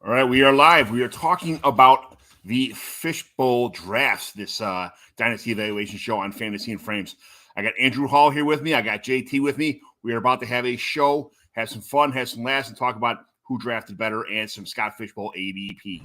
All right, we are live. We are talking about the Fishbowl drafts, this Dynasty Evaluation show on Fantasy and Frames. I got Andrew Hall here with me. I got JT with me. We are about to have a show, have some fun, have some laughs, and talk about who drafted better and some Scott Fishbowl ADP.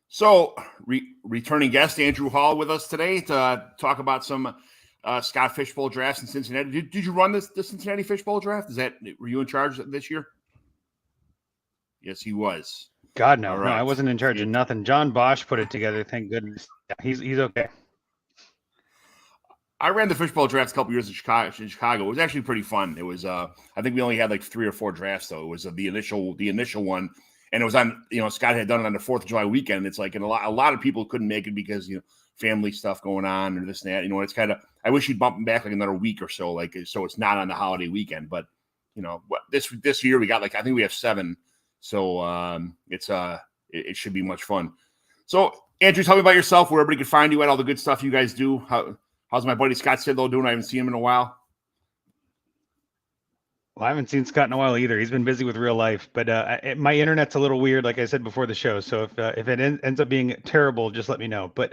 So, returning guest Andrew Hall with us today to talk about some Scott Fishbowl drafts in Cincinnati. Did you run the Cincinnati Fishbowl draft? Were you in charge this year? Yes, he was. God, no. Right. No, I wasn't in charge of nothing. John Bosch put it together. Thank goodness. Yeah, he's okay. I ran the Fishbowl drafts a couple years in Chicago. It was actually pretty fun. It was I think we only had like 3 or 4 drafts though. It was the initial one. And it was on, Scott had done it on the 4th of July weekend. It's like, and a lot of people couldn't make it because, family stuff going on or this and that. It's kind of, I wish he'd bump him back like another week or so, so it's not on the holiday weekend. But, this year we got I think we have 7. So it should be much fun. So, Andrew, tell me about yourself, where everybody can find you at, all the good stuff you guys do. How's my buddy Scott Sidlow doing? I haven't seen him in a while. Well, I haven't seen Scott in a while either. He's been busy with real life, but my internet's a little weird, like I said before the show. So if it ends up being terrible, just let me know. But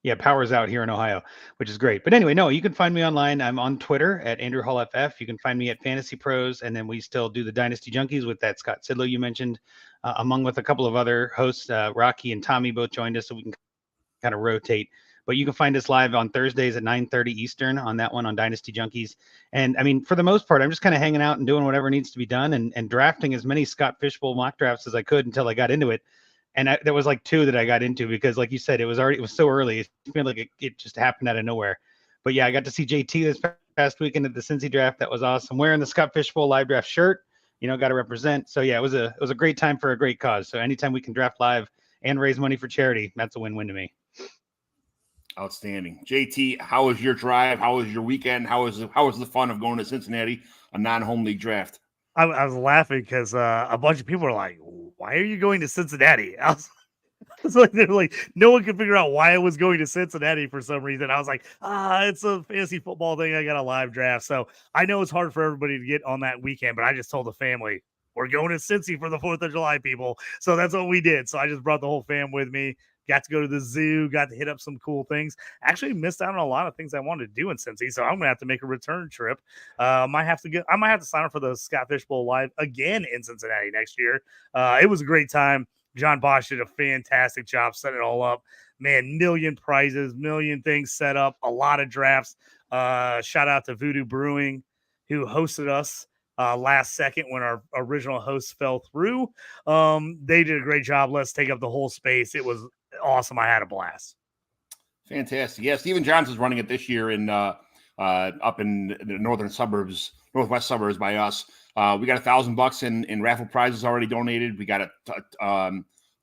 yeah, power's out here in Ohio, which is great. But anyway, no, you can find me online. I'm on Twitter at Andrew Hall FF. You can find me at Fantasy Pros, and then we still do the Dynasty Junkies with that Scott Sidlow you mentioned, among with a couple of other hosts. Rocky and Tommy both joined us, so we can kind of rotate. But you can find us live on Thursdays at 9:30 Eastern on that one on Dynasty Junkies. And I mean, for the most part, I'm just kind of hanging out and doing whatever needs to be done and drafting as many Scott Fishbowl mock drafts as I could until I got into it. And there was like 2 that I got into because, like you said, it was so early. It felt like it just happened out of nowhere. But yeah, I got to see JT this past weekend at the Cincy draft. That was awesome. Wearing the Scott Fishbowl live draft shirt, got to represent. So yeah, it was a great time for a great cause. So anytime we can draft live and raise money for charity, that's a win-win to me. Outstanding. JT, how was your drive? How was your weekend? How was the fun of going to Cincinnati, a non-home league draft? I was laughing because a bunch of people were like, why are you going to Cincinnati? I was like, they're like, no one could figure out why I was going to Cincinnati for some reason. I was like, it's a fantasy football thing. I got a live draft. So I know it's hard for everybody to get on that weekend, but I just told the family, we're going to Cincy for the 4th of July, people. So that's what we did. So I just brought the whole fam with me. Got to go to the zoo, got to hit up some cool things. Actually missed out on a lot of things I wanted to do in Cincy, so I'm gonna have to make a return trip. I might have to sign up for the Scott Fishbowl Live again in Cincinnati next year. It was a great time. John Bosch did a fantastic job setting it all up. Man, million prizes, million things set up, a lot of drafts. Shout out to Voodoo Brewing, who hosted us last second when our original host fell through. They did a great job. Let's take up the whole space. It was awesome. I had a blast. Fantastic. Yeah, Stephen Johnson's running it this year in up in the northwest suburbs by us. We got $1,000 in raffle prizes already donated. We got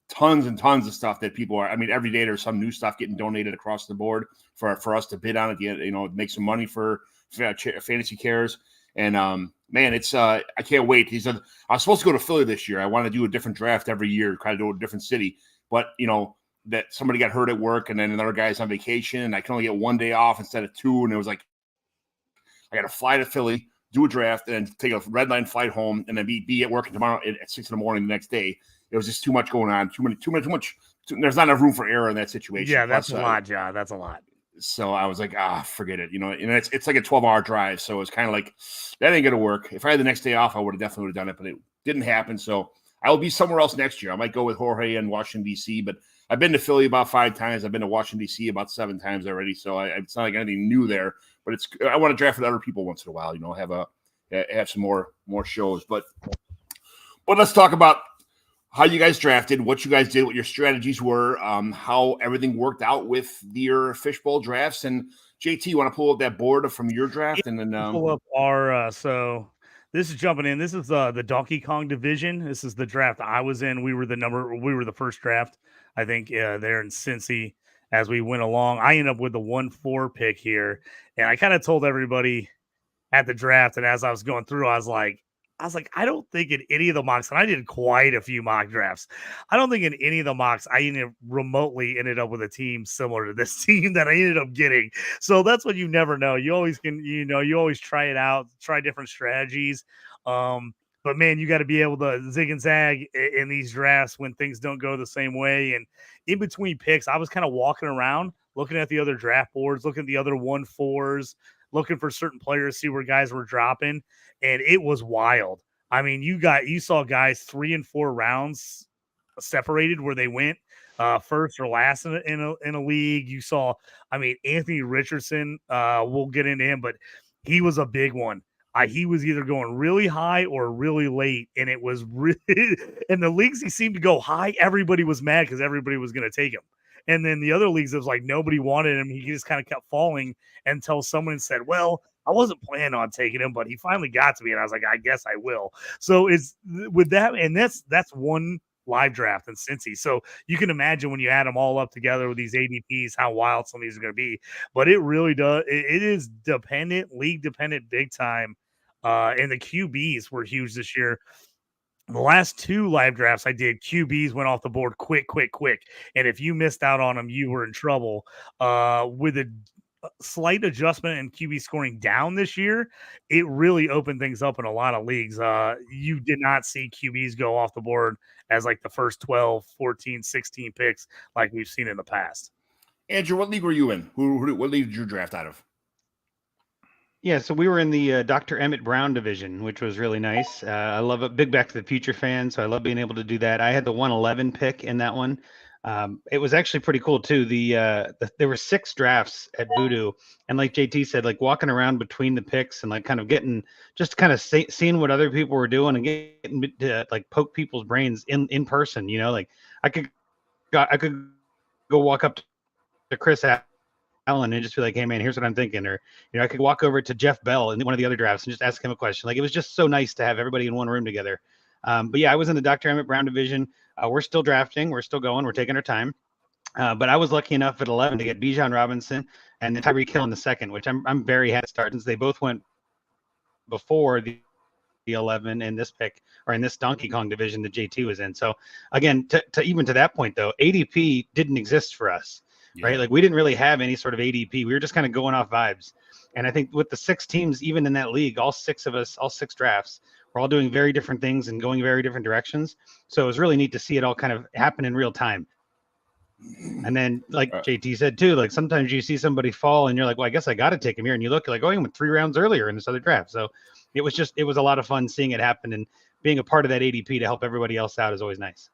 tons and tons of stuff that people are. I mean, every day there's some new stuff getting donated across the board for us to bid on at the end. Make some money for Fantasy Cares. And man, it's I can't wait. I was supposed to go to Philly this year. I want to do a different draft every year, kind of do a different city, but that somebody got hurt at work and then another guy's on vacation and I can only get 1 day off instead of 2. And it was like, I got to fly to Philly, do a draft, and then take a red line flight home and then be at work tomorrow at 6 in the morning the next day. It was just too much going on. Too much. There's not enough room for error in that situation. Yeah, that's a lot, John. That's a lot. So I was like, forget it. And it's like a 12-hour drive. So it's kind of like, that ain't going to work. If I had the next day off, I would have definitely done it, but it didn't happen. So I will be somewhere else next year. I might go with Jorge in Washington, D.C., but I've been to Philly about 5 times. I've been to Washington, D.C. about 7 times already. So it's not like anything new there, but I want to draft with other people once in a while, have some more shows. But let's talk about how you guys drafted, what you guys did, what your strategies were, how everything worked out with your Fishbowl drafts. And JT, you want to pull up that board from your draft? And then pull up our so this is jumping in. This is the Donkey Kong division. This is the draft I was in. We were the first draft, I think, there in Cincy as we went along. I ended up with the 1-4 pick here. And I kind of told everybody at the draft, and as I was going through, I was like, I was like, I don't think in any of the mocks, and I did quite a few mock drafts. I don't think in any of the mocks I ended up with a team similar to this team that I ended up getting. So that's what you never know. You always can, you always try it out, try different strategies. But man, you got to be able to zig and zag in these drafts when things don't go the same way. And in between picks, I was kind of walking around, looking at the other draft boards, looking at the other 1-4s, looking for certain players, see where guys were dropping, and it was wild. I mean, you saw guys 3 and 4 rounds separated where they went first or last in a league. You saw, I mean, Anthony Richardson. We'll get into him, but he was a big one. He was either going really high or really late, and it was really in the leagues he seemed to go high. Everybody was mad because everybody was going to take him. And then the other leagues, it was like nobody wanted him. He just kind of kept falling until someone said, well, I wasn't planning on taking him, but he finally got to me. And I was like, I guess I will. So it's with that. And that's one live draft in Cincy. So you can imagine when you add them all up together with these ADPs, how wild some of these are going to be. But it really does. It is dependent, league dependent, big time. And the QBs were huge this year. The last 2 live drafts I did, QBs went off the board quick. And if you missed out on them, you were in trouble. With a slight adjustment in QB scoring down this year, it really opened things up in a lot of leagues. You did not see QBs go off the board as like the first 12, 14, 16 picks like we've seen in the past. Andrew, what league were you in? What league did you draft out of? Yeah, so we were in the Dr. Emmett Brown division, which was really nice. I love a big Back to the Future fan, so I love being able to do that. I had the 111 pick in that one. It was actually pretty cool too. There were 6 drafts at Voodoo, and like JT said, like walking around between the picks and like kind of getting just kind of seeing what other people were doing and getting to like poke people's brains in person. Like I could go walk up to Chris Allen and just be like, hey man, here's what I'm thinking. Or, I could walk over to Jeff Bell in one of the other drafts and just ask him a question. Like, it was just so nice to have everybody in one room together. But yeah, I was in the Dr. Emmett Brown division. We're still drafting. We're still going. We're taking our time. But I was lucky enough at 11 to get Bijan Robinson and then Tyreek Hill in the second, which I'm very happy to start since they both went before the 11 in this pick or in this Donkey Kong division that JT was in. So again, to even to that point though, ADP didn't exist for us. Yeah. Right. Like we didn't really have any sort of ADP. We were just kind of going off vibes. And I think with the 6 teams, even in that league, all 6 of us, all 6 drafts, we're all doing very different things and going very different directions. So it was really neat to see it all kind of happen in real time. And then like JT said too, like sometimes you see somebody fall and you're like, well, I guess I got to take him here. And you look like, oh, he went 3 rounds earlier in this other draft. So it was a lot of fun seeing it happen, and being a part of that ADP to help everybody else out is always nice.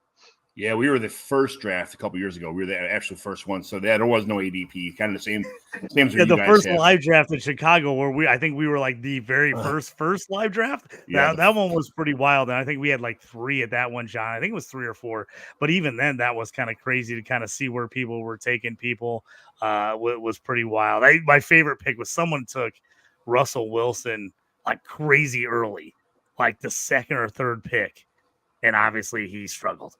Yeah, we were the first draft a couple years ago. We were the actual first one, so there was no ADP. Kind of the same as yeah, the first live draft in Chicago, where I think we were like the very first live draft. Yeah, that one was pretty wild, and I think we had like 3 at that one, John. I think it was 3 or 4, but even then, that was kind of crazy to kind of see where people were taking people. Was pretty wild. My favorite pick was someone took Russell Wilson like crazy early, like the 2nd or 3rd pick, and obviously he struggled.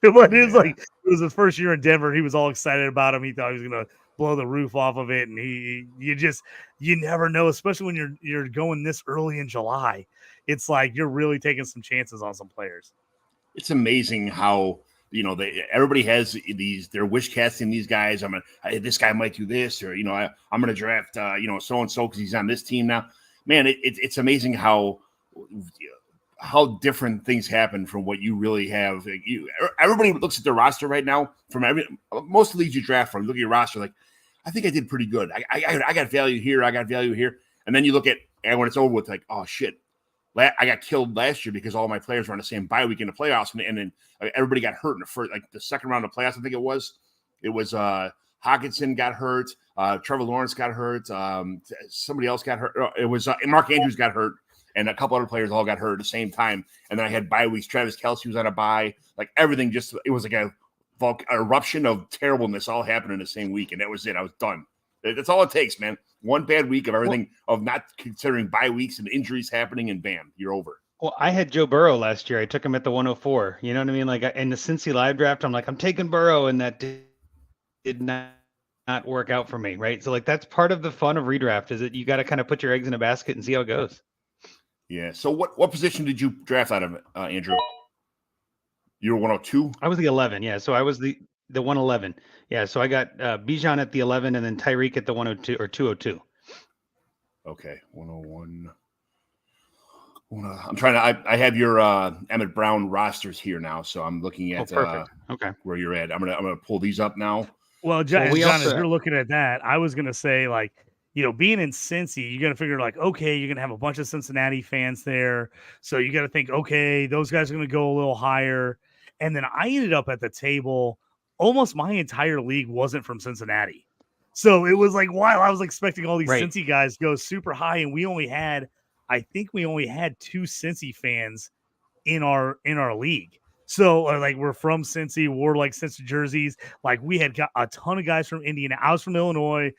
But it was like it was his first year in Denver. He was all excited about him. He thought he was gonna blow the roof off of it, and you never know, especially when you're going this early in July. It's like you're really taking some chances on some players. It's amazing how everybody has they're wish casting these guys. This guy might do this, or I'm gonna draft so and so because he's on this team now. Man, it's amazing how different things happen from what you really have. Everybody looks at their roster right now most of the leagues you draft from. You look at your roster like, I think I did pretty good. I got value here. I got value here. And then you look at, and when it's over with, like, oh shit, I got killed last year because all my players were on the same bye week in the playoffs, and then everybody got hurt in the first, like the second round of playoffs. I think it was Hawkinson got hurt. Trevor Lawrence got hurt. Somebody else got hurt. It was Mark Andrews got hurt. And a couple other players all got hurt at the same time. And then I had bye weeks. Travis Kelce was on a bye. Like everything it was like an eruption of terribleness all happened in the same week. And that was it. I was done. That's all it takes, man. One bad week of everything, of not considering bye weeks and injuries happening, and bam, you're over. Well, I had Joe Burrow last year. I took him at the 104. You know what I mean? Like in the Cincy live draft, I'm like, I'm taking Burrow, and that did not work out for me, right? So like that's part of the fun of redraft, is that you got to kind of put your eggs in a basket and see how it goes. Yeah. So what position did you draft out of, Andrew? You were 102? I was the 11. Yeah. So I was the 111. Yeah. So I got Bijan at the 11 and then Tyreek at the 102 or 202. Okay. 101. I'm trying to. I have your Emmett Brown rosters here now, so I'm looking at Perfect. Okay. where you're at. I'm gonna pull these up now. Well, John, Well, we John, also- as you're looking at that, I was gonna say, like, being in Cincy, you got to figure like, okay, you're gonna have a bunch of Cincinnati fans there, so you got to think, okay, those guys are gonna go a little higher. And then I ended up at the table. Almost my entire league wasn't from Cincinnati, so it was like, while I was expecting all these Right. Cincy guys go super high, and I think we only had 2 Cincy fans in our league. So like, we're from Cincy, wore like Cincy jerseys. Like, we had got a ton of guys from Indiana. I was from Illinois.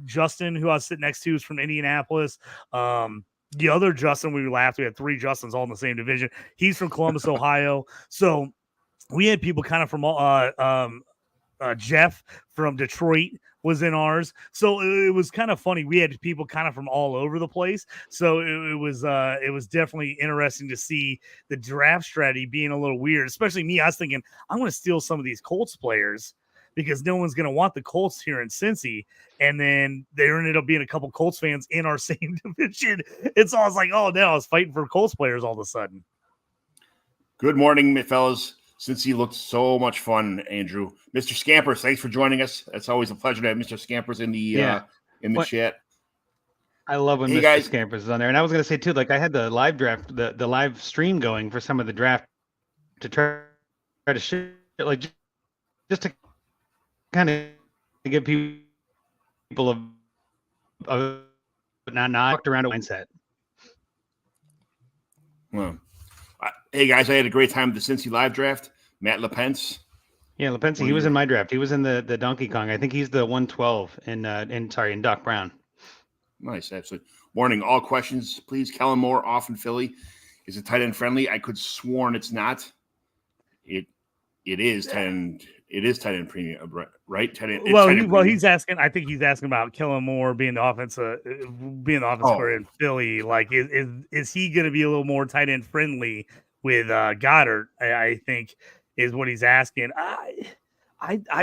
Justin, who I was sitting next to, is from Indianapolis. The other Justin, we laughed. We had 3 Justins all in the same division. He's from Columbus, Ohio. So we had people kind of from Jeff from Detroit was in ours. So it was kind of funny. We had people kind of from all over the place. So it was definitely interesting to see the draft strategy being a little weird, especially me. I was thinking, I'm going to steal some of these Colts players because no one's going to want the Colts here in Cincy. And then there ended up being a couple Colts fans in our same division. And so I was like, oh, no, I was fighting for Colts players all of a sudden. Good morning, fellas. Since he looked so much fun, Andrew. Mr. Scampers, thanks for joining us. It's always a pleasure to have Mr. Scampers in the chat. I love when Hey, Mr. guys. Scampers is on there. And I was going to say too, like, I had the live draft, the live stream going for some of the draft to try to share, like, just to kind of give people a not knocked around a mindset. Well, hey, guys, I had a great time with the Cincy live draft. Matt LaPence. Yeah, LaPence, he was in my draft. He was in the Donkey Kong. I think he's the 112 in Doc Brown. Nice, absolutely. Warning, all questions, please. Kellen Moore off in Philly. Is it tight end friendly? I could sworn it's not. It is tight end. It is tight end premium, right? Tight end, Well, he's asking. I think he's asking about Kellen Moore being the offensive player in Philly. Like, is he going to be a little more tight end friendly with Goddard? I think is what he's asking.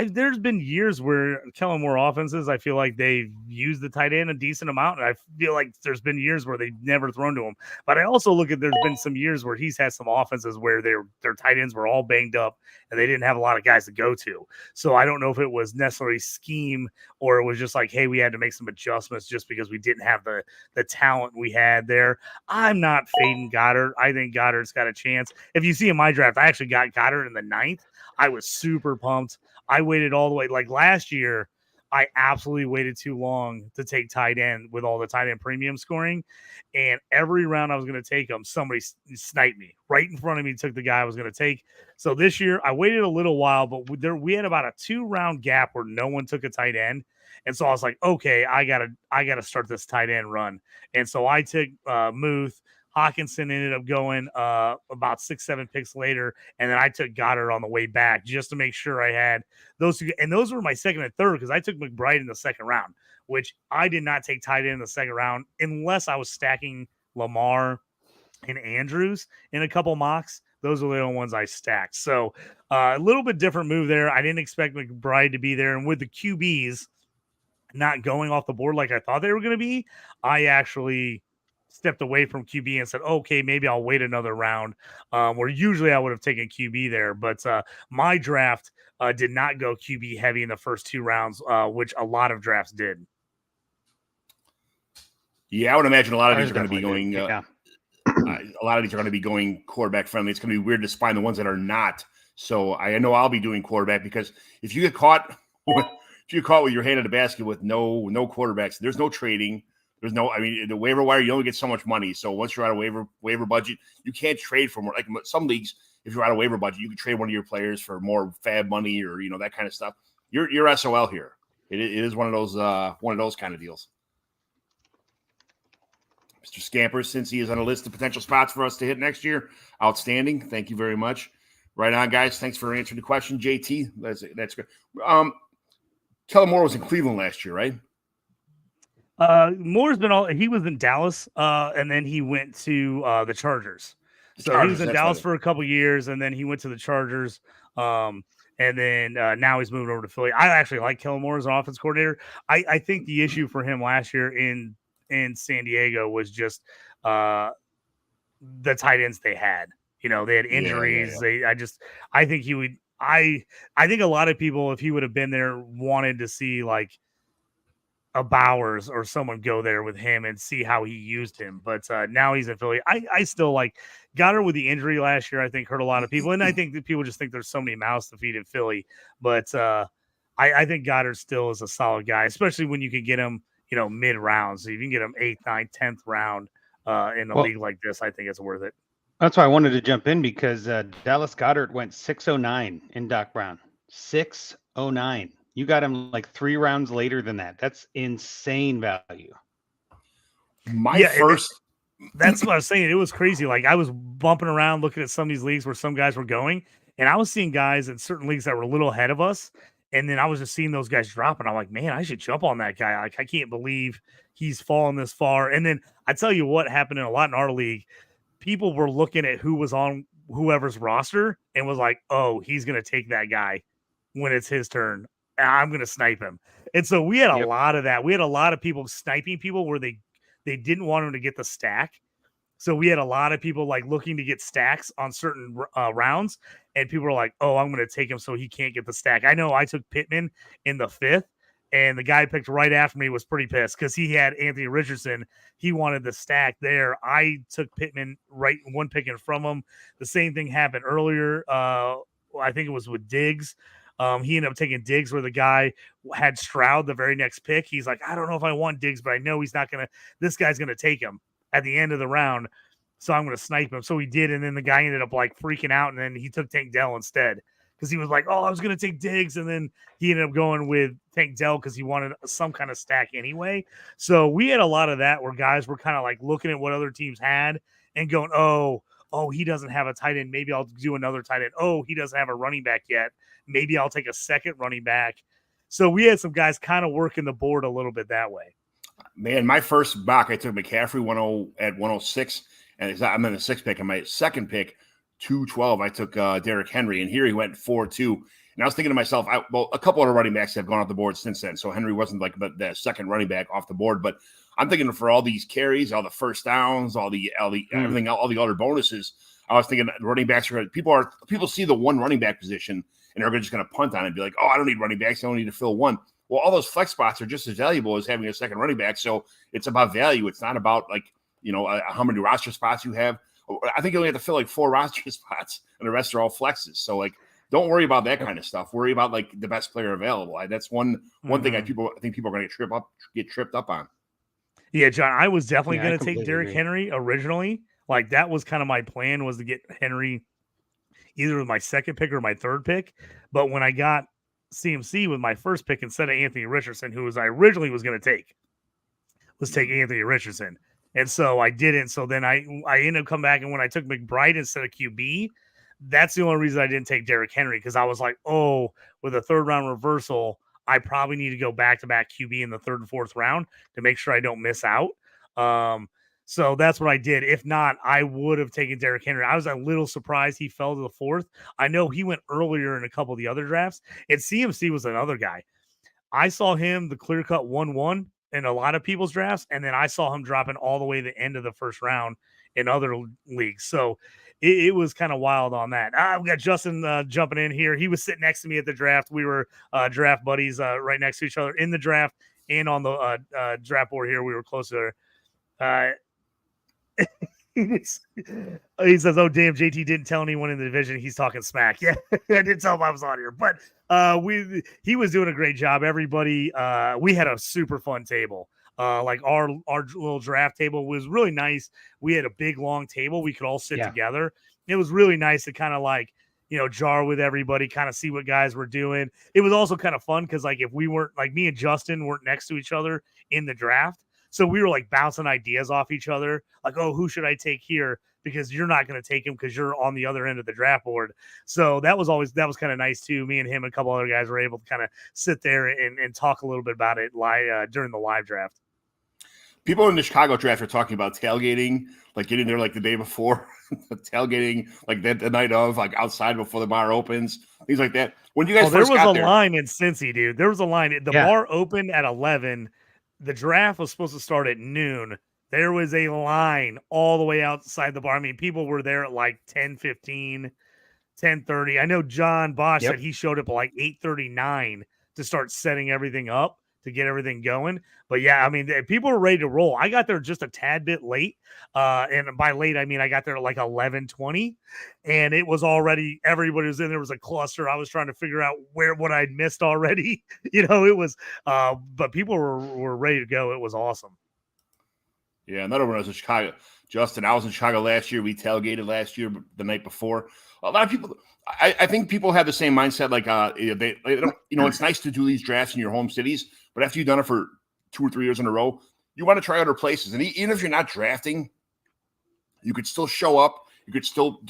There's been years where Kellen Moore offenses, I feel like they've used the tight end a decent amount, and I feel like there's been years where they've never thrown to him. But I also look at, there's been some years where he's had some offenses where their tight ends were all banged up and they didn't have a lot of guys to go to. So I don't know if it was necessarily scheme or it was just like, hey, we had to make some adjustments just because we didn't have the talent we had there. I'm not fading Goddard. I think Goddard's got a chance. If you see in my draft, I actually got Goddard in the 9th. I was super pumped. I waited all the way. Like last year, I absolutely waited too long to take tight end with all the tight end premium scoring. And every round I was going to take him, somebody sniped me right in front of me, took the guy I was going to take. So this year I waited a little while, but we had about a 2-round gap where no one took a tight end. And so I was like, okay, I gotta start this tight end run. And so I took Muth. Hawkinson ended up going about 6-7 picks later, and then I took Goddard on the way back just to make sure I had those two. And those were my second and third because I took McBride in the second round, which I did not take tight end in the second round unless I was stacking Lamar and Andrews in a couple mocks. Those are the only ones I stacked. So a little bit different move there. I didn't expect McBride to be there. And with the QBs not going off the board like I thought they were going to be, I actually stepped away from QB and said, okay, maybe I'll wait another round, where usually I would have taken QB there. But my draft did not go QB heavy in the first 2 rounds, which a lot of drafts did. Yeah, I would imagine a lot of these are going to be definitely going. A lot of these are going to be going quarterback friendly. It's going to be weird to find the ones that are not. So I know I'll be doing quarterback because if you get caught, with your hand in the basket with no quarterbacks, there's no trading. There's no, I mean, the waiver wire, you only get so much money. So once you're out of waiver budget, you can't trade for more. Like some leagues, if you're out of waiver budget, you can trade one of your players for more fab money or that kind of stuff. You're SOL here. It is one of those kind of deals. Mr. Scamper, since he is on a list of potential spots for us to hit next year, outstanding. Thank you very much. Right on, guys. Thanks for answering the question, JT. That's good. Kellen Moore was in Cleveland last year, right? Moore's been he was in Dallas, and then he went to the Chargers. So he was in Dallas for a couple years, and then he went to the Chargers. And then now he's moving over to Philly. I actually like Kellen Moore as an offense coordinator. I think the issue for him last year in San Diego was just the tight ends they had. You know, they had injuries. Yeah. I think he would. I think a lot of people, if he would have been there, wanted to see like a Bowers or someone go there with him and see how he used him. But now he's in Philly. I still like Goddard with the injury last year. I think hurt a lot of people, and I think that people just think there's so many mouths to feed in Philly. But I think Goddard still is a solid guy, especially when you can get him, mid rounds. So if you can get him 8th, 9th, 10th round in a league like this, I think it's worth it. That's why I wanted to jump in because Dallas Goedert went 609 in Doc Brown. 609. You got him like 3 rounds later than that. That's insane value. That's what I was saying. It was crazy. Like I was bumping around looking at some of these leagues where some guys were going, and I was seeing guys in certain leagues that were a little ahead of us. And then I was just seeing those guys drop, and I'm like, man, I should jump on that guy. Like I can't believe he's fallen this far. And then I tell you what happened a lot in our league. People were looking at who was on whoever's roster and was like, oh, he's going to take that guy when it's his turn. I'm going to snipe him. And so we had a lot of that. We had a lot of people sniping people where they didn't want him to get the stack. So we had a lot of people like looking to get stacks on certain rounds. And people were like, oh, I'm going to take him so he can't get the stack. I know I took Pittman in the 5th. And the guy picked right after me was pretty pissed because he had Anthony Richardson. He wanted the stack there. I took Pittman right one picking from him. The same thing happened earlier. I think it was with Diggs. He ended up taking Diggs where the guy had Stroud the very next pick. He's like, I don't know if I want Diggs, but I know he's not going to – this guy's going to take him at the end of the round, so I'm going to snipe him. So he did, and then the guy ended up, like, freaking out, and then he took Tank Dell instead because he was like, oh, I was going to take Diggs, and then he ended up going with Tank Dell because he wanted some kind of stack anyway. So we had a lot of that where guys were kind of, like, looking at what other teams had and going, oh, he doesn't have a tight end. Maybe I'll do another tight end. Oh, he doesn't have a running back yet. Maybe I'll take a second running back. So we had some guys kind of working the board a little bit that way. Man, my first mock, I took McCaffrey 106, and I'm in the 6th pick. And my second pick, 212, I took Derrick Henry, and here he went 4-2. And I was thinking to myself, a couple other running backs have gone off the board since then. So Henry wasn't like the second running back off the board, but I'm thinking for all these carries, all the first downs, everything, all the other bonuses. I was thinking running backs are people see the one running back position and they're just going to punt on it and be like, oh, I don't need running backs. I only need to fill one. Well, all those flex spots are just as valuable as having a second running back. So it's about value. It's not about how many roster spots you have. I think you only have to fill like 4 roster spots and the rest are all flexes. So don't worry about that kind of stuff. Worry about like the best player available. That's one thing I think people are going to get tripped up on. Yeah, John, I was definitely going to take Derrick Henry originally. Like that was kind of my plan, was to get Henry either with my second pick or my third pick. But when I got CMC with my first pick instead of Anthony Richardson, who I originally was going to take Anthony Richardson. And so I didn't. So then I ended up coming back, and when I took McBride instead of QB, that's the only reason I didn't take Derrick Henry, because I was like, oh, with a 3rd round reversal, I probably need to go back-to-back QB in the 3rd and 4th round to make sure I don't miss out. So that's what I did. If not, I would have taken Derrick Henry. I was a little surprised he fell to the 4th. I know he went earlier in a couple of the other drafts, and CMC was another guy. I saw him the clear-cut 1-1 in a lot of people's drafts, and then I saw him dropping all the way to the end of the 1st round in other leagues. So it was kind of wild on that. We got Justin jumping in here. He was sitting next to me at the draft. We were draft buddies right next to each other in the draft and on the draft board here. We were closer. He says, oh, damn, JT didn't tell anyone in the division he's talking smack. Yeah, I didn't tell him I was on here. But he was doing a great job. Everybody, we had a super fun table. Like our little draft table was really nice. We had a big, long table. We could all sit together. It was really nice to kind of like, jar with everybody, kind of see what guys were doing. It was also kind of fun because like if we weren't, like me and Justin weren't next to each other in the draft, so we were like bouncing ideas off each other. Like, oh, who should I take here? Because you're not going to take him because you're on the other end of the draft board. So that was kind of nice too. Me and him and a couple other guys were able to kind of sit there and talk a little bit about it live during the live draft. People in the Chicago draft are talking about tailgating, like getting there like the day before, tailgating like the night of, like outside before the bar opens, things like that. When you guys there first was got a there, line in Cincy, dude. There was a line. The Yeah. bar opened at 11. The draft was supposed to start at noon. There was a line all the way outside the bar. I mean, people were there at like 10:15, 10:30. I know John Bosch Yep. said he showed up at like 8:39 to start setting everything up to get everything going. But yeah, I mean, people were ready to roll. I got there just a tad bit late. And by late, I mean I got there at like 11:20, and it was already everybody was in. There was a cluster. I was trying to figure out what I'd missed already. It was but people were ready to go. It was awesome. Yeah, another one was in Chicago. Justin, I was in Chicago last year. We tailgated last year, the night before. A lot of people, I think people have the same mindset. Like, they don't, it's nice to do these drafts in your home cities, but after you've done it for 2 or 3 years in a row, you want to try other places. And even if you're not drafting, you could still show up. You could still,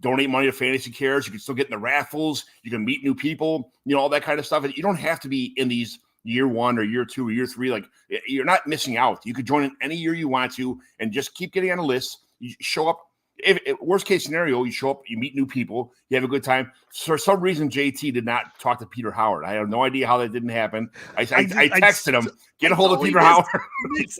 donate money to Fantasy Cares. You could still get in the raffles. You can meet new people, all that kind of stuff. And you don't have to be in these year 1 or year 2 or year 3. Like, you're not missing out. You could join in any year you want to and just keep getting on a list. You show up. If worst case scenario, you show up, you meet new people, you have a good time. For some reason, JT did not talk to Peter Howard. I have no idea how that didn't happen. I texted him, get a hold of Peter Howard.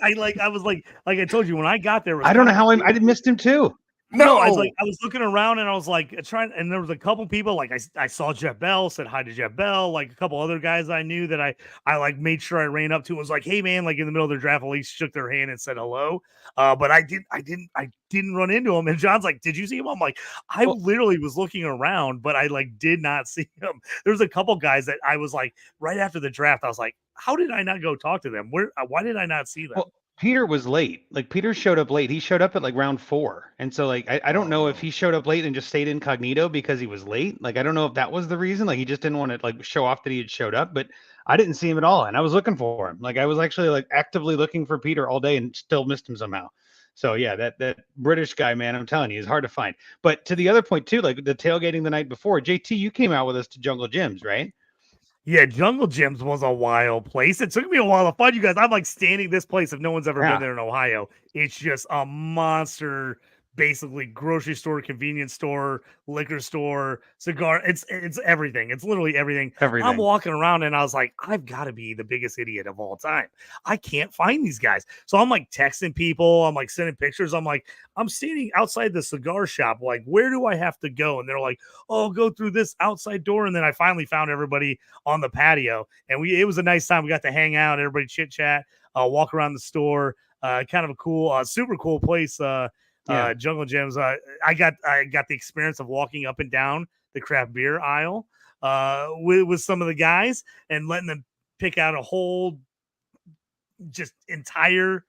I was like I told you when I got there. I don't know how I missed him too. No, I was looking around and I was like trying, and there was a couple people like I saw Jeff Bell, said hi to Jeff Bell, like a couple other guys I knew that I like made sure I ran up to, was like, hey man, like in the middle of their draft, at least shook their hand and said hello. But I didn't run into him. And John's like, did you see him? I'm like, I literally was looking around, but I like did not see him. There's a couple guys that I was like, right after the draft, I was like, how did I not go talk to them? Why did I not see them? Well, Peter was late. Like Peter showed up late. He showed up at like round 4. And so like I don't know if he showed up late and just stayed incognito because he was late. Like I don't know if that was the reason. Like he just didn't want to like show off that he had showed up, but I didn't see him at all. And I was looking for him. Like I was actually like actively looking for Peter all day and still missed him somehow. So yeah, that British guy, man, I'm telling you, is hard to find. But to the other point too, like the tailgating the night before, JT, you came out with us to Jungle Gyms, right? Yeah, Jungle Gyms was a wild place. It took me a while to find you guys. I'm like standing this place. If no one's ever been there in Ohio, it's just a monster, basically grocery store, convenience store, liquor store, cigar. It's everything. It's literally everything. I'm walking around and I was like, I've got to be the biggest idiot of all time. I can't find these guys. So I'm like texting people. I'm like sending pictures. I'm like, I'm standing outside the cigar shop. Like, where do I have to go? And they're like, oh, go through this outside door. And then I finally found everybody on the patio. And it was a nice time. We got to hang out, everybody chit chat, walk around the store. Kind of a cool, super cool place. Jungle Gyms. I got the experience of walking up and down the craft beer aisle with some of the guys and letting them pick out a whole just entire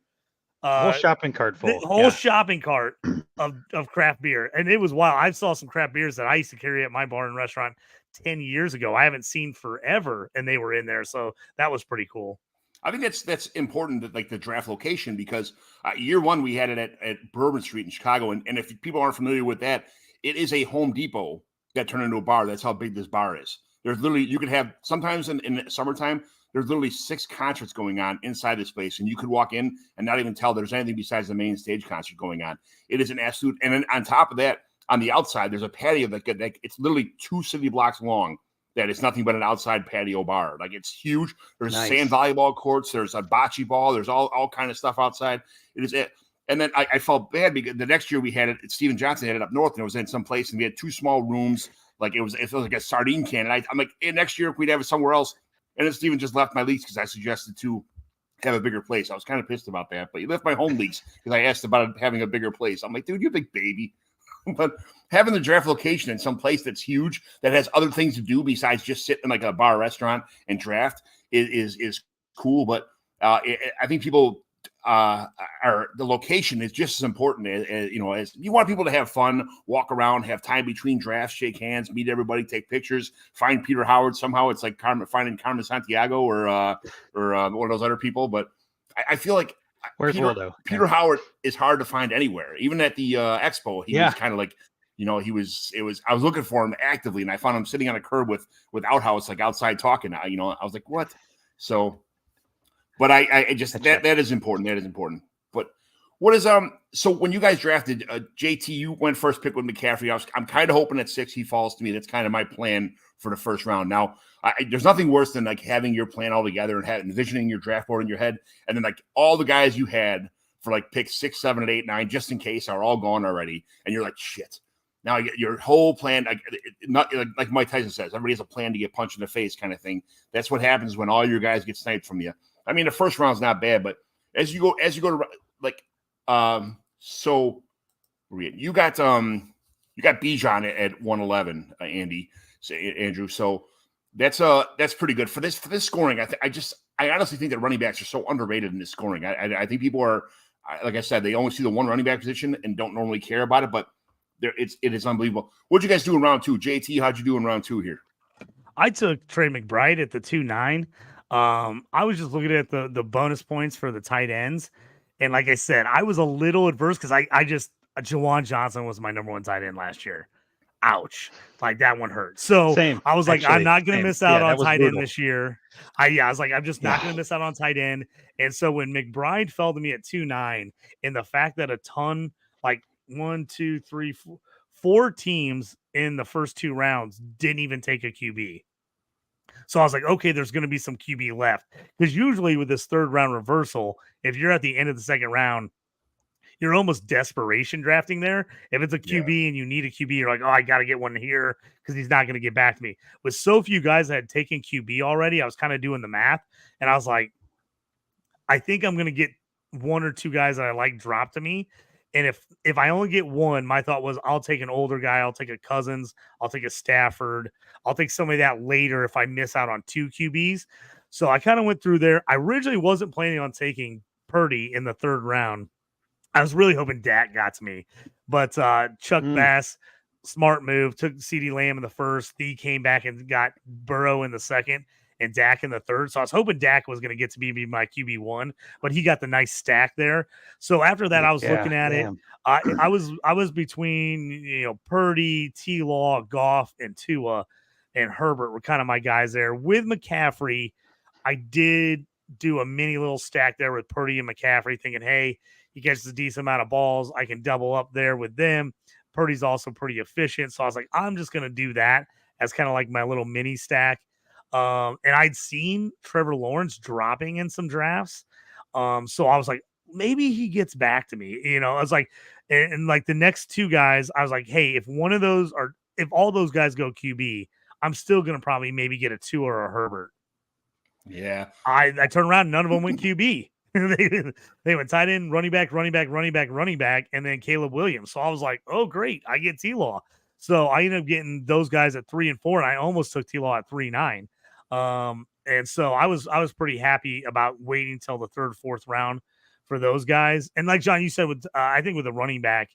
whole shopping cart full. Shopping cart of craft beer. And it was wild. I saw some craft beers that I used to carry at my bar and restaurant 10 years ago. I haven't seen forever, and they were in there. So that was pretty cool. I think that's important, that like the draft location, because year 1 we had it at Bourbon Street in Chicago, and if people aren't familiar with that, it is a Home Depot that turned into a bar. That's how big this bar is. There's literally, you could have sometimes in the summertime, there's literally 6 concerts going on inside this place, and you could walk in and not even tell there's anything besides the main stage concert going on. It is an absolute, and then on top of that, on the outside, there's a patio that it's literally 2 city blocks long. That is nothing but an outside patio bar. Like, it's huge. There's sand volleyball courts. There's a bocce ball. There's all kind of stuff outside. It is it. And then I felt bad because the next year we had it. Steven Johnson had it up north, and it was in some place, and we had 2 small rooms. Like it felt like a sardine can. And I'm like, hey, next year if we'd have it somewhere else. And then Steven just left my lease because I suggested to have a bigger place. I was kind of pissed about that, but he left my home lease because I asked about having a bigger place. I'm like, dude, you're a big baby. But having the draft location in some place that's huge, that has other things to do besides just sit in like a bar restaurant and draft is cool. But I think people the location is just as important as you want people to have fun, walk around, have time between drafts, shake hands, meet everybody, take pictures, find Peter Howard. Somehow it's like finding Carmen Santiago or one of those other people. But I feel like Where's Waldo? Peter Howard is hard to find anywhere. Even at the expo, he was kind of like, I was looking for him actively, and I found him sitting on a curb with Outhouse, like outside talking. I was like, what? So But I just That's that is important. That is important. But what is so when you guys drafted JT, you went first pick with McCaffrey. I'm kind of hoping at 6 he falls to me. That's kind of my plan for the first round. Now, there's nothing worse than like having your plan all together and envisioning your draft board in your head, and then like all the guys you had for like picks 6, 7, and 8, 9, just in case, are all gone already, and you're like, shit. Now your whole plan, not like Mike Tyson says, everybody has a plan to get punched in the face, kind of thing. That's what happens when all your guys get sniped from you. I mean, the first round's not bad, but as you go to like, so you got Bijan at 111, Andy, Andrew. So that's pretty good for this scoring. I honestly think that running backs are so underrated in this scoring. I think people are, like I said, they only see the one running back position and don't normally care about it, but it is unbelievable. What'd you guys do in round 2? JT, how'd you do in round 2 here? I took Trey McBride at the 2-9. I was just looking at the bonus points for the tight ends. And like I said, I was a little adverse because Jawan Johnson was my number 1 tight end last year. Ouch. Like that one hurt. So Same, I was like, actually, I'm not going to miss out on tight end this year. I was like, I'm just not going to miss out on tight end. And so when McBride fell to me at 2-9, and the fact that a ton, like 1, 2, 3, 4 teams in the first 2 rounds didn't even take a QB. So I was like, okay, there's going to be some QB left. Because usually with this 3rd round reversal, if you're at the end of the 2nd round, you're almost desperation drafting there. If it's a QB and you need a QB, you're like, oh, I got to get one here because he's not going to get back to me. With so few guys that had taken QB already, I was kind of doing the math. And I was like, I think I'm going to get 1 or 2 guys that I like drop to me. And if I only get one, my thought was I'll take an older guy. I'll take a Cousins. I'll take a Stafford. I'll take somebody that later if I miss out on 2 QBs. So I kind of went through there. I originally wasn't planning on taking Purdy in the 3rd round. I was really hoping Dak got to me. But Chuck Bass, smart move, took CeeDee Lamb in the 1st. He came back and got Burrow in the 2nd. And Dak in the 3rd. So I was hoping Dak was going to get to be my QB1, but he got the nice stack there. So after that, I was looking at it. I was between, Purdy, T-Law, Goff, and Tua, and Herbert were kind of my guys there. With McCaffrey, I did do a mini little stack there with Purdy and McCaffrey, thinking, hey, he catches a decent amount of balls. I can double up there with them. Purdy's also pretty efficient. So I was like, I'm just going to do that as kind of like my little mini stack. And I'd seen Trevor Lawrence dropping in some drafts. So I was like, maybe he gets back to me. I was like, and like the next 2 guys, I was like, hey, if all those guys go QB, I'm still going to probably maybe get a Tua or a Herbert. Yeah. I turned around. None of them went QB. they went tight end, running back, and then Caleb Williams. So I was like, oh, great. I get T-Law. So I ended up getting those guys at 3 and 4, and I almost took T-Law at 3-9. And so I was pretty happy about waiting till the 3rd, 4th round for those guys. And like John, you said, with I think with a running back,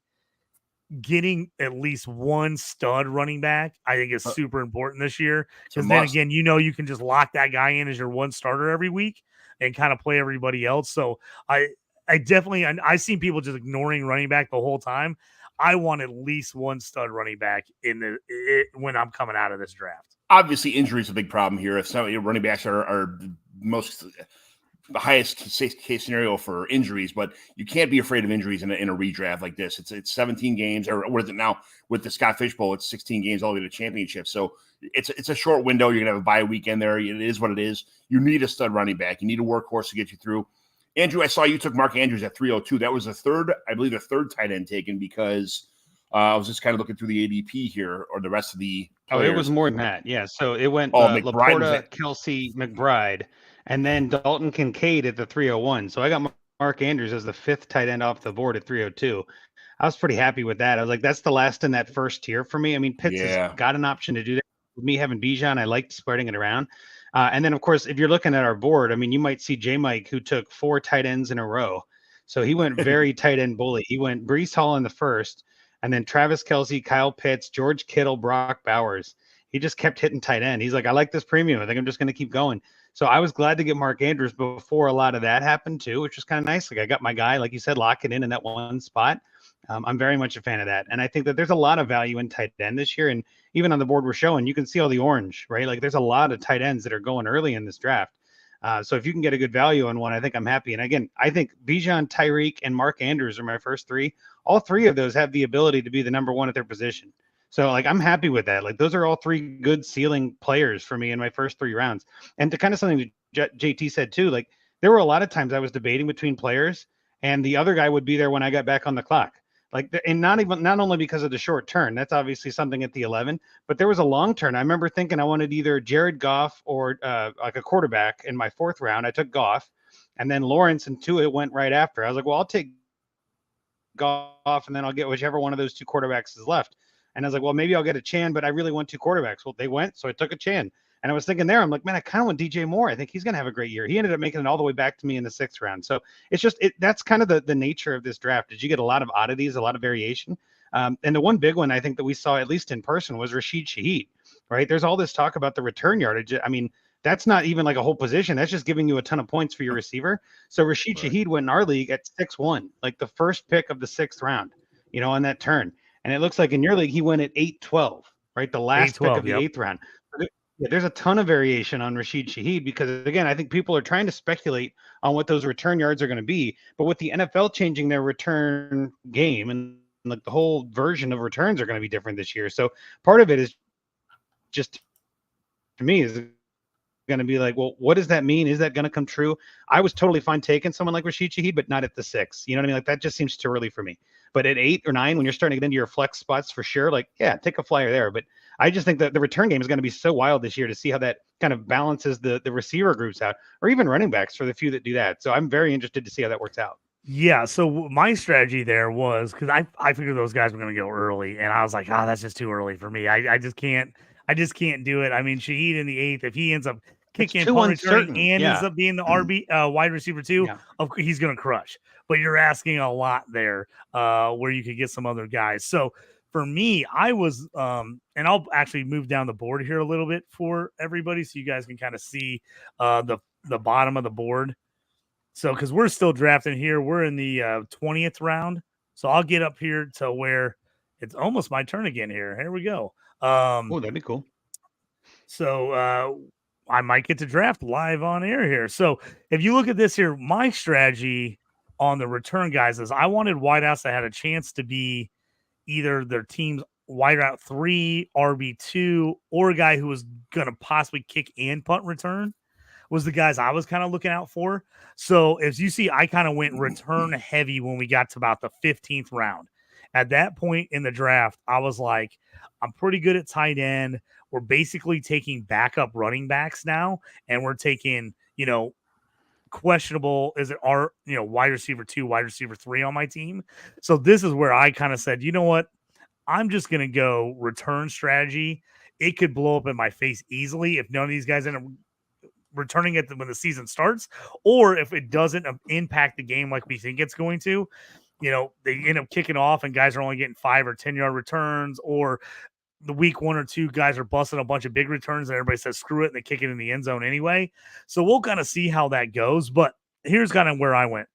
getting at least one stud running back, I think is super important this year. Because then again, you can just lock that guy in as your one starter every week and kind of play everybody else. So I definitely, I've seen people just ignoring running back the whole time. I want at least one stud running back when I'm coming out of this draft. Obviously, injury is a big problem here. If some of your running backs are the highest case scenario for injuries, but you can't be afraid of injuries in a redraft like this. It's 17 games, or what is it now with the Scott Fish Bowl? It's 16 games all the way to championship. So it's a short window. You're gonna have a bye weekend there. It is what it is. You need a stud running back. You need a workhorse to get you through. Andrew, I saw you took Mark Andrews at 302. That was the third tight end taken, because I was just kind of looking through the ADP here, or the rest of the players. Oh, it was more than that. Yeah. So it went Laporta, Kelsey, McBride, and then Dalton Kincaid at the 301. So I got Mark Andrews as the 5th tight end off the board at 302. I was pretty happy with that. I was like, that's the last in that first tier for me. I mean, Pitts has got an option to do that. With me having Bijan, I liked spreading it around. And then, of course, if you're looking at our board, I mean, you might see J-Mike, who took 4 tight ends in a row. So he went very tight end bully. He went Breece Hall in the first, and then Travis Kelce, Kyle Pitts, George Kittle, Brock Bowers. He just kept hitting tight end. He's like, I like this premium. I think I'm just going to keep going. So I was glad to get Mark Andrews before a lot of that happened too, which was kind of nice. Like I got my guy, like you said, locking in that one spot. I'm very much a fan of that. And I think that there's a lot of value in tight end this year. And even on the board we're showing, you can see all the orange, right? Like there's a lot of tight ends that are going early in this draft. So if you can get a good value on one, I think I'm happy. And again, I think Bijan, Tyreek, and Mark Andrews are my first three. All three of those have the ability to be the number one at their position. So like I'm happy with that. Like those are all three good ceiling players for me in my first 3 rounds. And to kind of something that JT said too, like there were a lot of times I was debating between players, and the other guy would be there when I got back on the clock. Like, and not only because of the short turn, that's obviously something at the 11, but there was a long turn. I remember thinking I wanted either Jared Goff or like a quarterback in my 4th round. I took Goff, and then Lawrence and Tua went right after. I was like, well, I'll take Goff, and then I'll get whichever one of those 2 quarterbacks is left. And I was like, well, maybe I'll get a Chan, but I really want 2 quarterbacks. Well, they went, so I took a Chan. And I was thinking there, I'm like, man, I kind of want DJ Moore. I think he's going to have a great year. He ended up making it all the way back to me in the 6th round. So it's just, that's kind of the nature of this draft. Did you get a lot of oddities, a lot of variation? And the one big one I think that we saw, at least in person, was Rashid Shaheed, right? There's all this talk about the return yardage. I mean, that's not even like a whole position. That's just giving you a ton of points for your receiver. So Rashid Shaheed went in our league at 6'1", like the first pick of the 6th round, on that turn. And it looks like in your league, he went at 8-12, right? The last pick of the 8th round. Yeah, there's a ton of variation on Rashid Shaheed because, again, I think people are trying to speculate on what those return yards are going to be. But with the NFL changing their return game and like the whole version of returns are going to be different this year. So part of it is just, to me, is going to be like, well, what does that mean? Is that going to come true? I was totally fine taking someone like Rashid Shaheed, but not at the 6. You know what I mean? Like that just seems too early for me. But at 8 or 9, when you're starting to get into your flex spots for sure, like, yeah, take a flyer there. But I just think that the return game is going to be so wild this year to see how that kind of balances the receiver groups out, or even running backs for the few that do that. So I'm very interested to see how that works out. Yeah, so my strategy there was because I figured those guys were going to go early, and I was like, that's just too early for me. I just can't do it. I mean, Shaheed in the 8th, if he ends up kicking punt returning and ends up being the RB wide receiver 2, he's going to crush. But you're asking a lot there, where you could get some other guys. So for me, I was, and I'll actually move down the board here a little bit for everybody, so you guys can kind of see the bottom of the board. So, because we're still drafting here, we're in the 20th round. So I'll get up here to where it's almost my turn again here. Here we go. Oh, that'd be cool. So I might get to draft live on air here. So if you look at this here, my strategy on the return guys is I wanted wideouts that had a chance to be either their team's wideout 3, RB2, or a guy who was going to possibly kick and punt return. Was the guys I was kind of looking out for. So as you see, I kind of went return heavy when we got to about the 15th round. At that point in the draft, I was like, I'm pretty good at tight end. We're basically taking backup running backs now, and we're taking, questionable, is it our, wide receiver 2, wide receiver 3 on my team. So this is where I kind of said, you know what? I'm just going to go return strategy. It could blow up in my face easily if none of these guys end up returning it when the season starts, or if it doesn't impact the game like we think it's going to, they end up kicking off and guys are only getting 5 or 10 yard returns, or the week 1 or 2 guys are busting a bunch of big returns and everybody says screw it and they kick it in the end zone anyway. So we'll kind of see how that goes. But here's kind of where I went.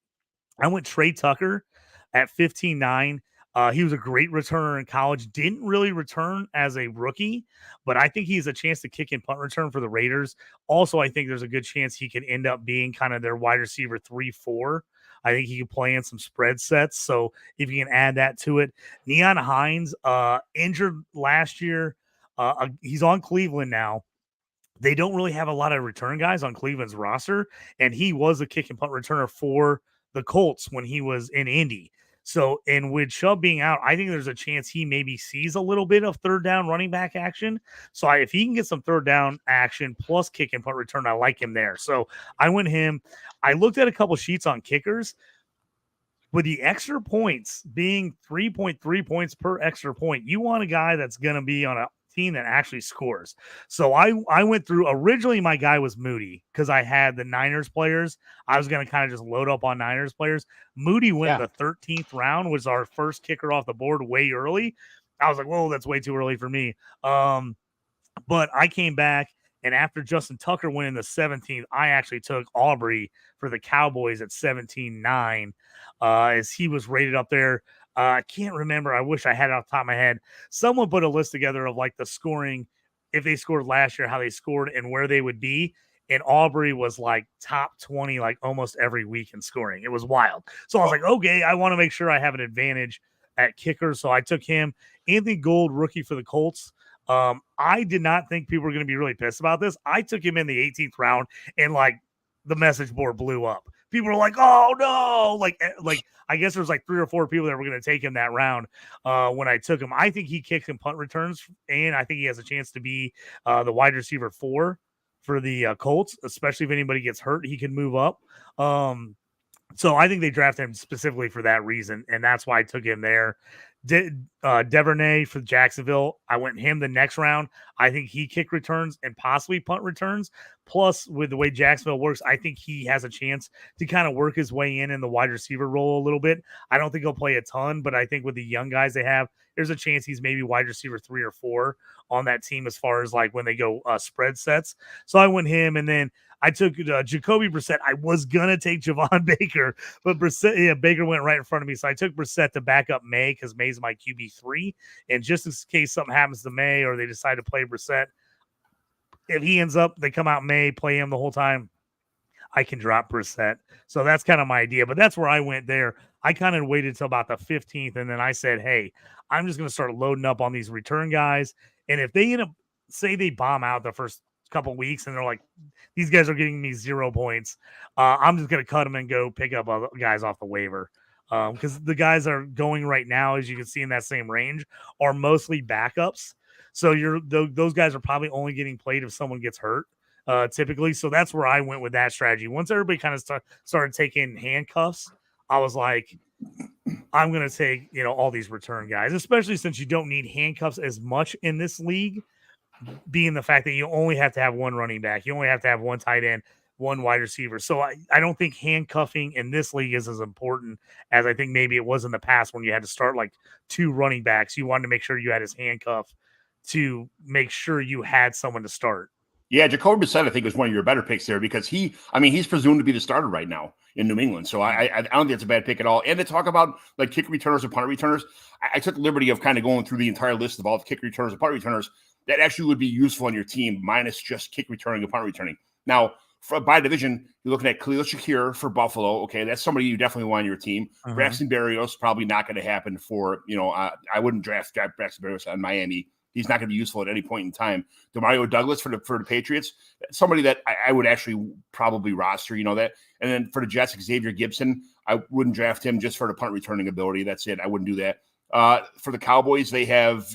I went Trey Tucker at 15-9. He was a great returner in college. Didn't really return as a rookie, but I think he has a chance to kick and punt return for the Raiders. Also, I think there's a good chance he could end up being kind of their wide receiver 3-4. I think he could play in some spread sets. So if you can add that to it, Neon Hines, injured last year. He's on Cleveland now. They don't really have a lot of return guys on Cleveland's roster, and he was a kick and punt returner for the Colts when he was in Indy. So, and with Chubb being out, I think there's a chance he maybe sees a little bit of third down running back action. So if he can get some third down action plus kick and punt return, I like him there. So I went him. I looked at a couple sheets on kickers. With the extra points being 3.3 points per extra point, you want a guy that's going to be on a team that actually scores. So I went through, originally my guy was Moody because I had the Niners players. I was going to kind of just load up on Niners players. Moody went the 13th round, was our first kicker off the board way early. I was like, whoa, that's way too early for me. But I came back, and after Justin Tucker went in the 17th, I actually took Aubrey for the Cowboys at 17-9 as he was rated up there. I can't remember. I wish I had it off the top of my head. Someone put a list together of like the scoring, if they scored last year, how they scored and where they would be. and Aubrey was like top 20 like almost every week in scoring. It was wild. So I was like, okay, I want to make sure I have an advantage at kicker. So I took him. Anthony Gould, rookie for the Colts. I did not think people were going to be really pissed about this. I took him in the 18th round, and like the message board blew up. People were like, "Oh no!" Like I guess there's like 3 or 4 people that were going to take him that round when I took him. I think he kicks in punt returns, and I think he has a chance to be the wide receiver 4 for the Colts, especially if anybody gets hurt, he can move up. So I think they drafted him specifically for that reason, and that's why I took him there. Devernay for Jacksonville, I went him the next round. I think he kick returns and possibly punt returns. Plus, with the way Jacksonville works, I think he has a chance to kind of work his way in the wide receiver role a little bit. I don't think he'll play a ton, but I think with the young guys they have, there's a chance he's maybe wide receiver 3 or 4 on that team as far as like when they go spread sets. So I went him, and then I took Jacoby Brissett. I was gonna take Javon Baker, but Baker went right in front of me. So I took Brissett to back up May because May's my QB3. And just in case something happens to May or they decide to play Brissett, if he ends up, they come out May, play him the whole time, I can drop Brissett. So that's kind of my idea. But that's where I went there. I kind of waited till about the 15th, and then I said, hey, I'm just going to start loading up on these return guys. And if they end up, say they bomb out the first couple weeks and they're like, these guys are getting me 0 points, I'm just going to cut them and go pick up other guys off the waiver. Because the guys are going right now, as you can see in that same range, are mostly backups. So those guys are probably only getting played if someone gets hurt. Typically. So that's where I went with that strategy. Once everybody kind of started taking handcuffs, I was like, I'm going to take, all these return guys, especially since you don't need handcuffs as much in this league, being the fact that you only have to have one running back. You only have to have one tight end, one wide receiver. So I don't think handcuffing in this league is as important as I think maybe it was in the past when you had to start like 2 running backs. You wanted to make sure you had his handcuff to make sure you had someone to start. Yeah, Jacoby Brissett, I think, was one of your better picks there because he's presumed to be the starter right now in New England. So I don't think it's a bad pick at all. And to talk about like kick returners and punt returners, I took the liberty of kind of going through the entire list of all the kick returners and punt returners that actually would be useful on your team, minus just kick returning and punt returning. Now, by division, you're looking at Khalil Shakir for Buffalo. Okay, that's somebody you definitely want on your team. Uh-huh. Braxton Berrios, probably not going to happen for, I wouldn't draft Braxton Berrios on Miami. He's not going to be useful at any point in time. Demario Douglas for the Patriots, somebody that I would actually probably roster, that. And then for the Jets, Xavier Gibson, I wouldn't draft him just for the punt returning ability. That's it. I wouldn't do that. For the Cowboys, they have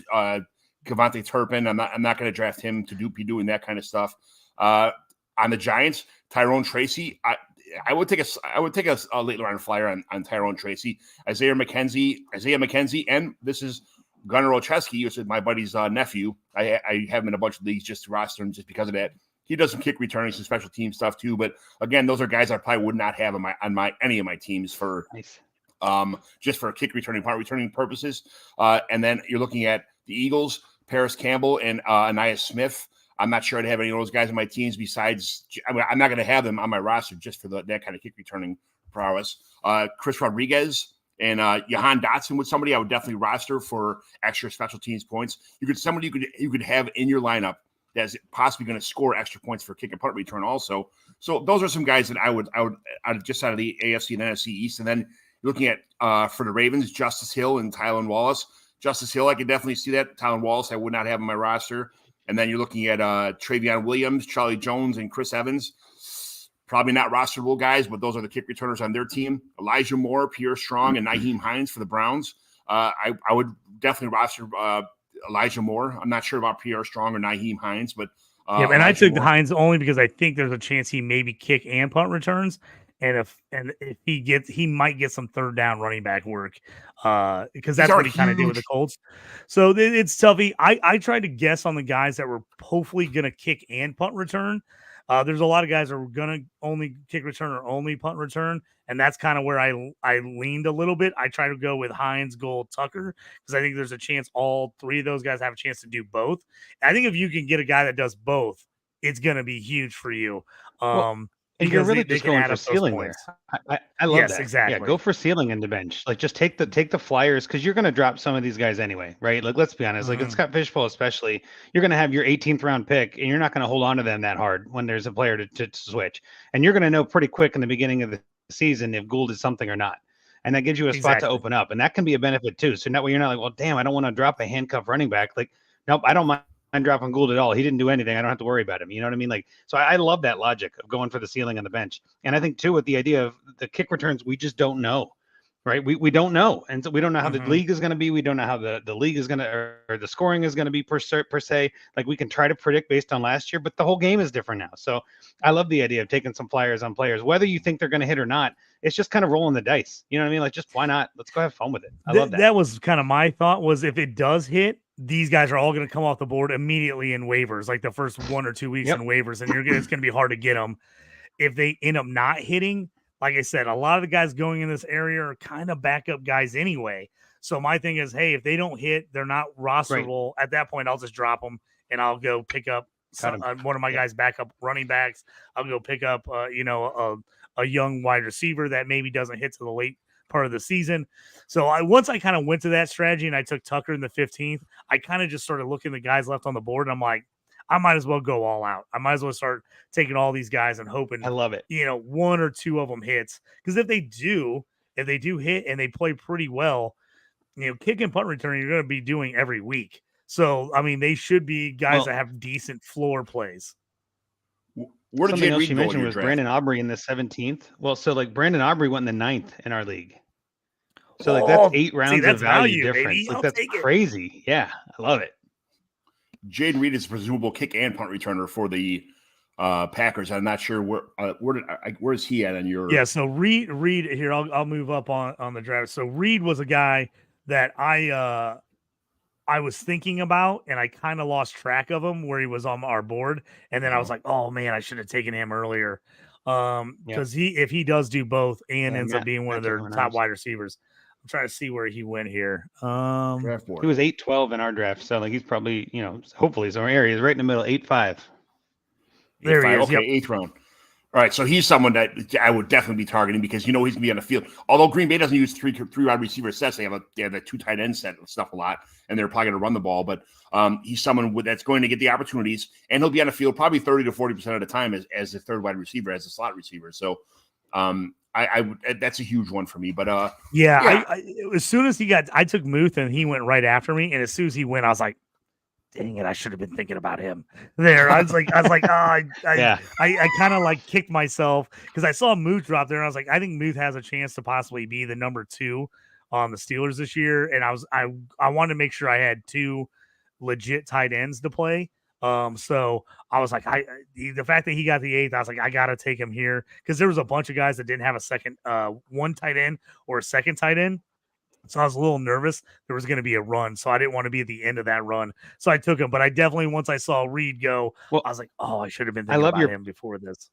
Kevontae Turpin. I'm not going to draft him to be doing that kind of stuff. On the Giants, Tyrone Tracy, I would take a late round flyer on Tyrone Tracy, Isaiah McKenzie, and this is Gunnar Olszewski, which is my buddy's nephew. I have him in a bunch of leagues just to roster him just because of that. He does some kick returning, some special team stuff too. But again, those are guys I probably would not have on any of my teams for just for kick returning, punt returning purposes. And then you're looking at the Eagles, Paris Campbell and Anais Smith. I'm not sure I'd have any of those guys on my teams besides. I'm not going to have them on my roster just for that kind of kick returning prowess. Chris Rodriguez and Jahan Dotson with somebody I would definitely roster for extra special teams points. Somebody you could have in your lineup that's possibly going to score extra points for kick and punt return also. So those are some guys that I would just out of the AFC and NFC East. And then looking at for the Ravens, Justice Hill and Tylan Wallace. Justice Hill, I could definitely see that. Tylan Wallace, I would not have on my roster. And then you're looking at Travion Williams, Charlie Jones, and Chris Evans. Probably not rosterable guys, but those are the kick returners on their team. Elijah Moore, Pierre Strong, and Nyheim Hines for the Browns. I would definitely roster Elijah Moore. I'm not sure about Pierre Strong or Nyheim Hines, but and I took the Hines only because I think there's a chance he maybe kick and punt returns. And if he might get some third down running back work because that's what he kind of did with the Colts. So it's tough. I tried to guess on the guys that were hopefully going to kick and punt return. There's a lot of guys that are going to only kick return or only punt return. And that's kind of where I leaned a little bit. I try to go with Hines, Gould, Tucker, because I think there's a chance all 3 of those guys have a chance to do both. I think if you can get a guy that does both, it's going to be huge for you. And you're because really they just can going add for up those ceiling there. points. I love Yes, that. Yeah, exactly. go for ceiling in the bench. Like just take the flyers because you're gonna drop some of these guys anyway, right? Like let's be honest. Like in Mhm. Scott Fishbowl especially, you're gonna have your 18th round pick, and you're not gonna hold on to them that hard when there's a player to switch. And you're gonna know pretty quick in the beginning of the season if Gould is something or not. And that gives you a spot to Exactly. open up, and that can be a benefit too. So that way you're not like, well, damn, I don't want to drop a handcuff running back. Like, nope, I don't mind dropping Gould at all. He didn't do anything. I don't have to worry about him. You know what I mean? Like, so I love that logic of going for the ceiling on the bench. And I think too, with the idea of the kick returns, we just don't know, right? We don't know. And so we don't know how the Mhm. league is going to be. We don't know how the league is going to, or the scoring is going to be per se. Like we can try to predict based on last year, but the whole game is different now. So I love the idea of taking some flyers on players, whether you think they're going to hit or not. It's just kind of rolling the dice. You know what I mean? Like, just why not? Let's go have fun with it. I love that. That was kind of my thought, was if it does hit, these guys are all going to come off the board immediately in waivers, like the first 1 or 2 weeks Yep. in waivers, and it's going to be hard to get them. If they end up not hitting, like I said, a lot of the guys going in this area are kind of backup guys anyway. So my thing is, hey, if they don't hit, they're not rosterable. At that point, I'll just drop them and I'll go pick up one of my guys' backup running backs. I'll go pick up, a young wide receiver that maybe doesn't hit to the late part of the season. So once I kind of went to that strategy and I took Tucker in the 15th, I kind of just started looking at the guys left on the board, and I'm like, I might as well go all out. I might as well start taking all these guys and hoping, I love it. 1 or 2 of them hits. Because if they do hit and they play pretty well, kick and punt return, you're going to be doing every week. So, I mean, they should be guys that have decent floor plays. Where did Something Jade else Reed you go in mentioned your was draft? Brandon Aubrey in the 17th. Well, so like Brandon Aubrey went in the 9th in our league. So like that's 8 rounds that's of value baby. difference. Like I'll that's take it. crazy. Yeah, I love it. Jaden Reed is a presumable kick and punt returner for the Packers. I'm not sure where is he at on your? Yeah, so Reed here. I'll move up on the draft. So Reed was a guy that I was thinking about, and I kind of lost track of him where he was on our board, and then I was like, oh man, I should have taken him earlier. Because if he does do both and ends up being one of their top wide receivers. I'm trying to see where he went here. Draft board. He was 8-12 in our draft, so like he's probably hopefully somewhere area. He's right in the middle, 8-5. There he is. Okay, 8th round. All right, so he's someone that I would definitely be targeting because he's going to be on the field. Although Green Bay doesn't use three wide receiver sets, they have that 2 tight end set and stuff a lot, and they're probably going to run the ball. But he's someone that's going to get the opportunities, and he'll be on the field probably 30 to 40% of the time as the third wide receiver, as a slot receiver. So that's a huge one for me. But I as soon as I took Muth and he went right after me, and as soon as he went, I was like, dang it, I should have been thinking about him there. I was like, I kind of like kicked myself because I saw Muth drop there, and I was like, I think Muth has a chance to possibly be the number 2 on the Steelers this year. And I wanted to make sure I had 2 legit tight ends to play. So I was like, the fact that he got the 8th, I was like, I gotta take him here because there was a bunch of guys that didn't have a second, 1 tight end or a second tight end. So I was a little nervous there was going to be a run. So I didn't want to be at the end of that run. So I took him. But I definitely, once I saw Reed go, I was like, oh, I should have been thinking about him before this.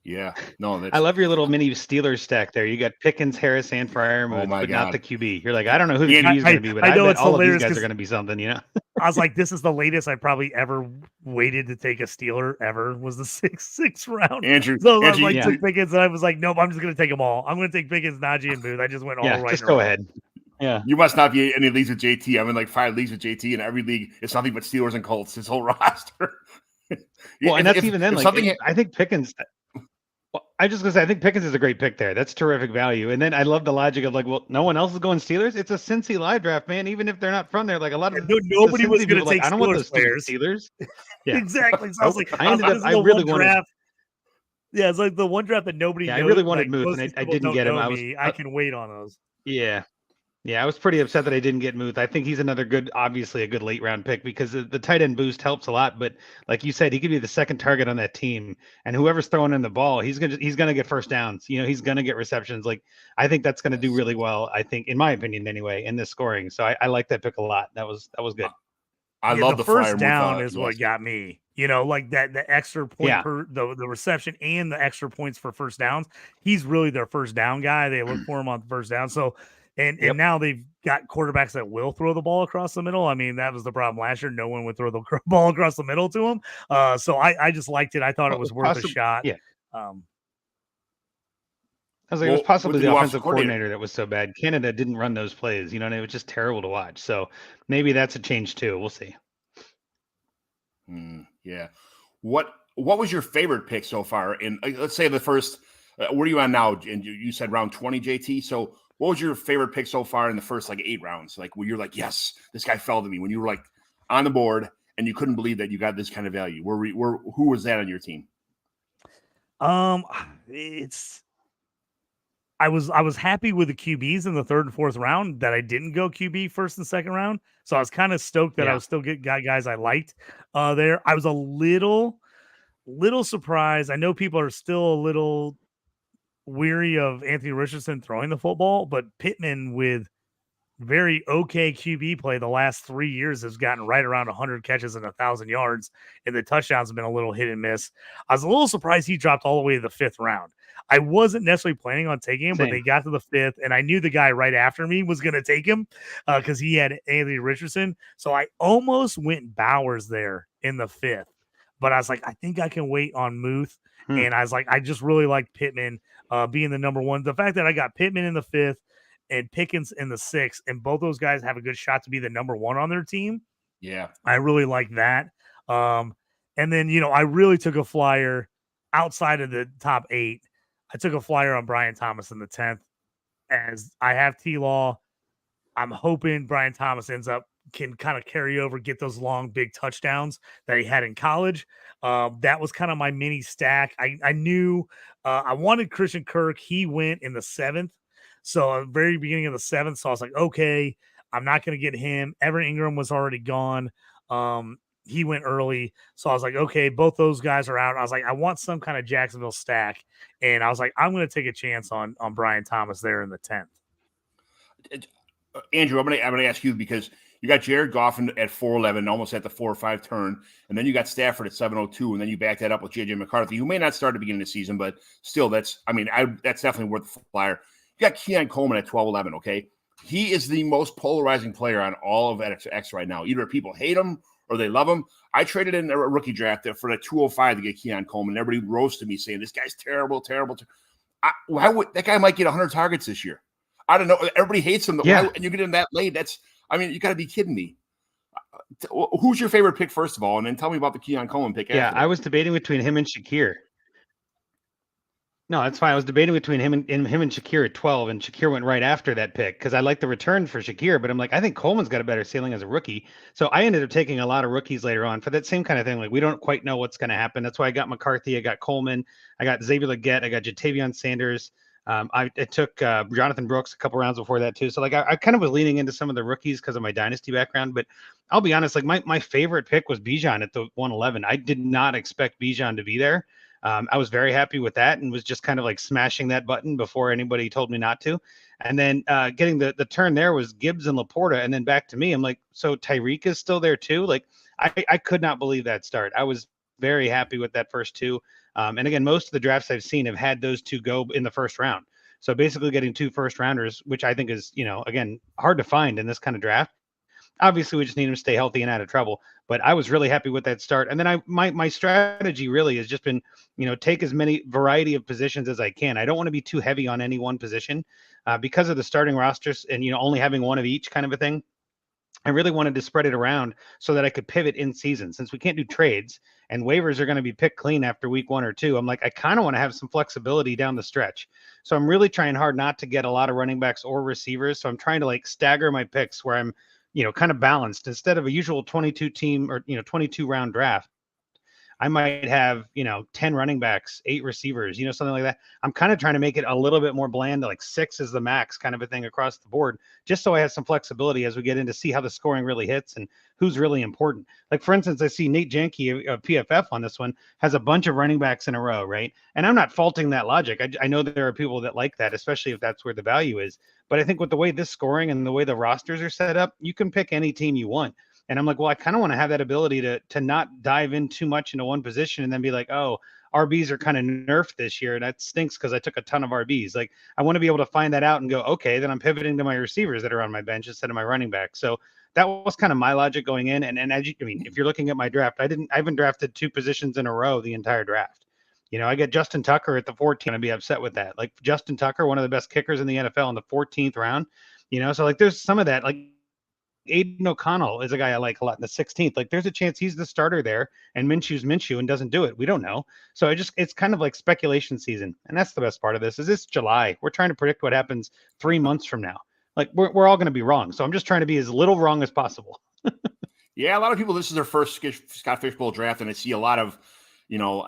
Yeah. No, I love your little mini Steelers stack there. You got Pickens, Harris, and Freiermuth, but not the QB. You're like, I don't know who the QB is going to be, but I know bet all of these guys are going to be something, I was like, this is the latest I probably ever waited to take a Steeler ever was the sixth round. Andrew, so I was like, took Pickens, and I was like, nope, I'm just going to take them all. I'm going to take Pickens, Najee, and Booth. I just went all right. Just go ahead. Yeah. You must not be in any leagues with JT. I'm in like 5 leagues with JT, and every league is nothing but Steelers and Colts, his whole roster. Well, and that's even then. Like, I think Pickens. Well, I think Pickens is a great pick there. That's terrific value. And then I love the logic of like, well, no one else is going Steelers. It's a Cincy live draft, man. Even if they're not from there, like a lot of nobody was going to take I don't want those players. Steelers. Yeah, exactly. So I was like, I really wanted. Yeah, it's like the one draft that nobody. I really wanted Muth, and I didn't get him. I can wait on those. Yeah. Yeah, I was pretty upset that I didn't get Muth. I think he's another obviously a good late round pick because the tight end boost helps a lot. But like you said, he could be the second target on that team, and whoever's throwing in the ball, he's gonna get first downs. He's gonna get receptions. Like I think that's gonna do really well. I think, in my opinion, anyway, in this scoring. So I like that pick a lot. That was good. I love the first down is what got me. Like that the extra point per the reception and the extra points for first downs. He's really their first down guy. They look for him on the first down. So And Yep. now they've got quarterbacks that will throw the ball across the middle. I mean, that was the problem last year. No one would throw the ball across the middle to him. So I just liked it. I thought it was worth a shot. Yeah. Um, I was like, it was Well, with possibly the the new offensive coordinator that was so bad. Canada didn't run those plays, and it was just terrible to watch. So maybe that's a change too. We'll see. Yeah. What was your favorite pick so far? In let's say the first, where are you on now? And you said round 20, JT. So what was your favorite pick so far in the first 8 rounds? Like where you're like, yes, this guy fell to me. When you were on the board and you couldn't believe that you got this kind of value. Who was that on your team? I was happy with the QBs in the 3rd and 4th round that I didn't go QB 1st and 2nd round. So I was kind of stoked that I was still getting guys I liked there. I was a little surprised. I know people are still a little weary of Anthony Richardson throwing the football, but Pittman with very okay QB play the last 3 years has gotten right around 100 catches and 1,000 yards, and the touchdowns have been a little hit and miss. I was a little surprised he dropped all the way to the 5th round. I wasn't necessarily planning on taking him, but they got to the 5th, and I knew the guy right after me was going to take him because he had Anthony Richardson. So I almost went Bowers there in the 5th, but I was like, I think I can wait on Muth. And I was like, I just really like Pittman being the number one. The fact that I got Pittman in the 5th and Pickens in the 6th, and both those guys have a good shot to be the number one on their team. Yeah. I really like that. And then, I really took a flyer outside of the top 8. I took a flyer on Brian Thomas in the 10th. As I have T-Law, I'm hoping Brian Thomas can kind of carry over, get those long, big touchdowns that he had in college. That was kind of my mini stack. I knew I wanted Christian Kirk. He went in the 7th. So at the very beginning of the 7th, so I was like, okay, I'm not going to get him. Evan Ingram was already gone. He went early. So I was like, okay, both those guys are out. I was like, I want some kind of Jacksonville stack. And I was like, I'm going to take a chance on Brian Thomas there in the 10th. Andrew, I'm going to ask you because you got Jared Goff at 411, almost at the 4-5 turn. And then you got Stafford at 702. And then you back that up with J.J. McCarthy, who may not start at the beginning of the season, but still that's definitely worth the flyer. You got Keon Coleman at 1211, okay? He is the most polarizing player on all of X right now. Either people hate him or they love him. I traded in a rookie draft for the 205 to get Keon Coleman. Everybody roasted me saying, this guy's terrible. Why would that guy might get 100 targets this year? I don't know. Everybody hates him. Yeah. And you get him that late. You got to be kidding me. Who's your favorite pick, first of all? And then tell me about the Keon Coleman pick. Yeah, I was debating between him and Shakir. No, that's fine. I was debating between him and Shakir at 12, and Shakir went right after that pick because I like the return for Shakir, but I'm like, I think Coleman's got a better ceiling as a rookie. So I ended up taking a lot of rookies later on for that same kind of thing. Like, we don't quite know what's going to happen. That's why I got McCarthy, I got Coleman, I got Xavier Legette, I got Jatavion Sanders. I took Jonathan Brooks a couple rounds before that too. So I kind of was leaning into some of the rookies because of my dynasty background, but I'll be honest, my favorite pick was Bijan at the 111. I did not expect Bijan to be there. I was very happy with that and was just kind of like smashing that button before anybody told me not to. And then getting the turn there was Gibbs and Laporta, and then back to me. I'm like, so Tyreek is still there too? Like, I could not believe that start. I was very happy with that first two. And again, most of the drafts I've seen have had those two go in the first round. So basically getting 2 first rounders, which I think is, again, hard to find in this kind of draft. Obviously, we just need him to stay healthy and out of trouble. But I was really happy with that start. And then my strategy really has just been, take as many variety of positions as I can. I don't want to be too heavy on any one position because of the starting rosters and, only having one of each kind of a thing. I really wanted to spread it around so that I could pivot in season. Since we can't do trades and waivers are going to be picked clean after week 1 or 2, I'm like, I kind of want to have some flexibility down the stretch. So I'm really trying hard not to get a lot of running backs or receivers. So I'm trying to stagger my picks where I'm, kind of balanced. Instead of a usual 22 team or, 22 round draft, I might have, 10 running backs, 8 receivers, something like that. I'm kind of trying to make it a little bit more bland, like 6 is the max kind of a thing across the board, just so I have some flexibility as we get into see how the scoring really hits and who's really important. Like, for instance, I see Nate Janke of PFF on this one has a bunch of running backs in a row, right? And I'm not faulting that logic. I know there are people that like that, especially if that's where the value is. But I think with the way this scoring and the way the rosters are set up, you can pick any team you want. And I'm like, well, I kind of want to have that ability to not dive in too much into one position and then be like, oh, RBs are kind of nerfed this year, and that stinks because I took a ton of RBs. Like, I want to be able to find that out and go, okay, then I'm pivoting to my receivers that are on my bench instead of my running back. So that was kind of my logic going in. And as you, I mean, if you're looking at my draft, I haven't drafted 2 positions in a row the entire draft. You know, I get Justin Tucker at the 14th. I'd be upset with that. Like, Justin Tucker, one of the best kickers in the NFL, in the 14th round. You know, so like there's some of that. Like, Aiden O'Connell is a guy I like a lot in the 16th. Like, there's a chance he's the starter there and Minshew's Minshew and doesn't do it. We don't know. So it's kind of like speculation season. And that's the best part of this. Is it's July. We're trying to predict what happens 3 months from now. Like, we're all going to be wrong. So I'm just trying to be as little wrong as possible. Yeah, a lot of people, this is their first Scott Fishbowl draft, and I see a lot of, you know,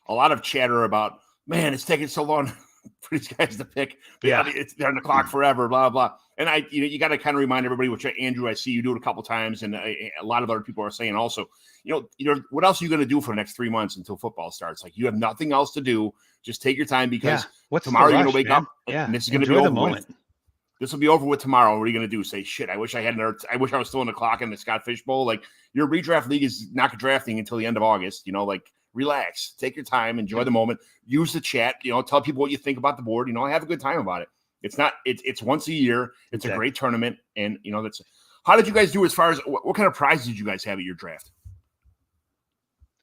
a lot of chatter about, man, it's taking so long for these guys to pick. Yeah. They're on the clock forever, blah, blah. And you got to kind of remind everybody, which Andrew, I see you do it a couple times, and a lot of other people are saying also, you know, what else are you going to do for the next 3 months until football starts? Like, you have nothing else to do. Just take your time, because tomorrow you're going to wake up, and this is going to be over with. This will be over with tomorrow. What are you going to do? Say, shit, I wish I was still in the clock in the Scott Fishbowl. Like, your redraft league is not drafting until the end of August. You know, like, relax, take your time, enjoy the moment, use the chat, you know, tell people what you think about the board, you know, have a good time about it. It's once a year. It's a great tournament. And, you know, how did you guys do as far as what kind of prizes did you guys have at your draft?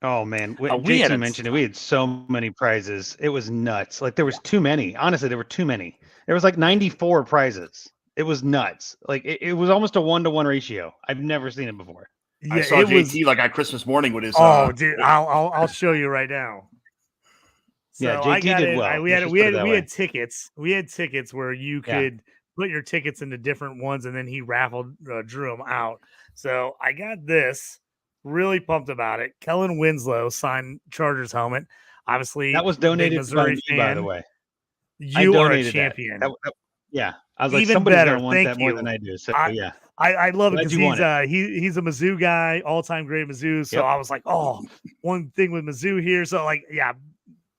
Oh man, JT mentioned it. We had so many prizes. It was nuts. Like, there was too many. Honestly, there were too many. There was like 94 prizes. It was nuts. Like, it was almost a 1-to-1 ratio. I've never seen it before. Yeah, I saw JT like on Christmas morning with his. Dude, I'll show you right now. So yeah, JT did well. We had tickets. We had tickets where you could put your tickets into different ones, and then he drew them out. So I got this. Really pumped about it. Kellen Winslow signed Chargers helmet. Obviously, that was donated Missouri by me, by the way. You are a champion. Yeah, I was like, even somebody's better. gonna want that more than I do. So yeah, I love it because he's a Mizzou guy, all time great Mizzou. So I was like, oh, one thing with Mizzou here. So like, yeah,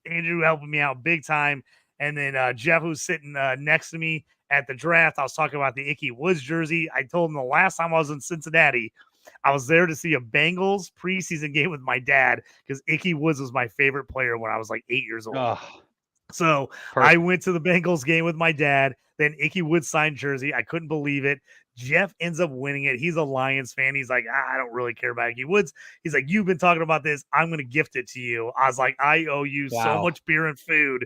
Andrew helping me out big time, and then Jeff, who's sitting next to me at the draft. I was talking about the Ickey Woods jersey. I told him the last time I was in Cincinnati, I was there to see a Bengals preseason game with my dad because Ickey Woods was my favorite player when I was like 8 years old. Oh, so I went to the Bengals game with my dad. Then Ickey Woods signed jersey. I couldn't believe it. Jeff ends up winning it. He's a Lions fan. He's like, I don't really care about Ickey Woods. He's like, you've been talking about this. I'm going to gift it to you. I was like, I owe you so much beer and food.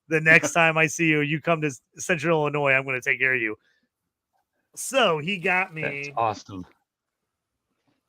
The next time I see you, you come to Central Illinois, I'm going to take care of you. So he got me. That's awesome.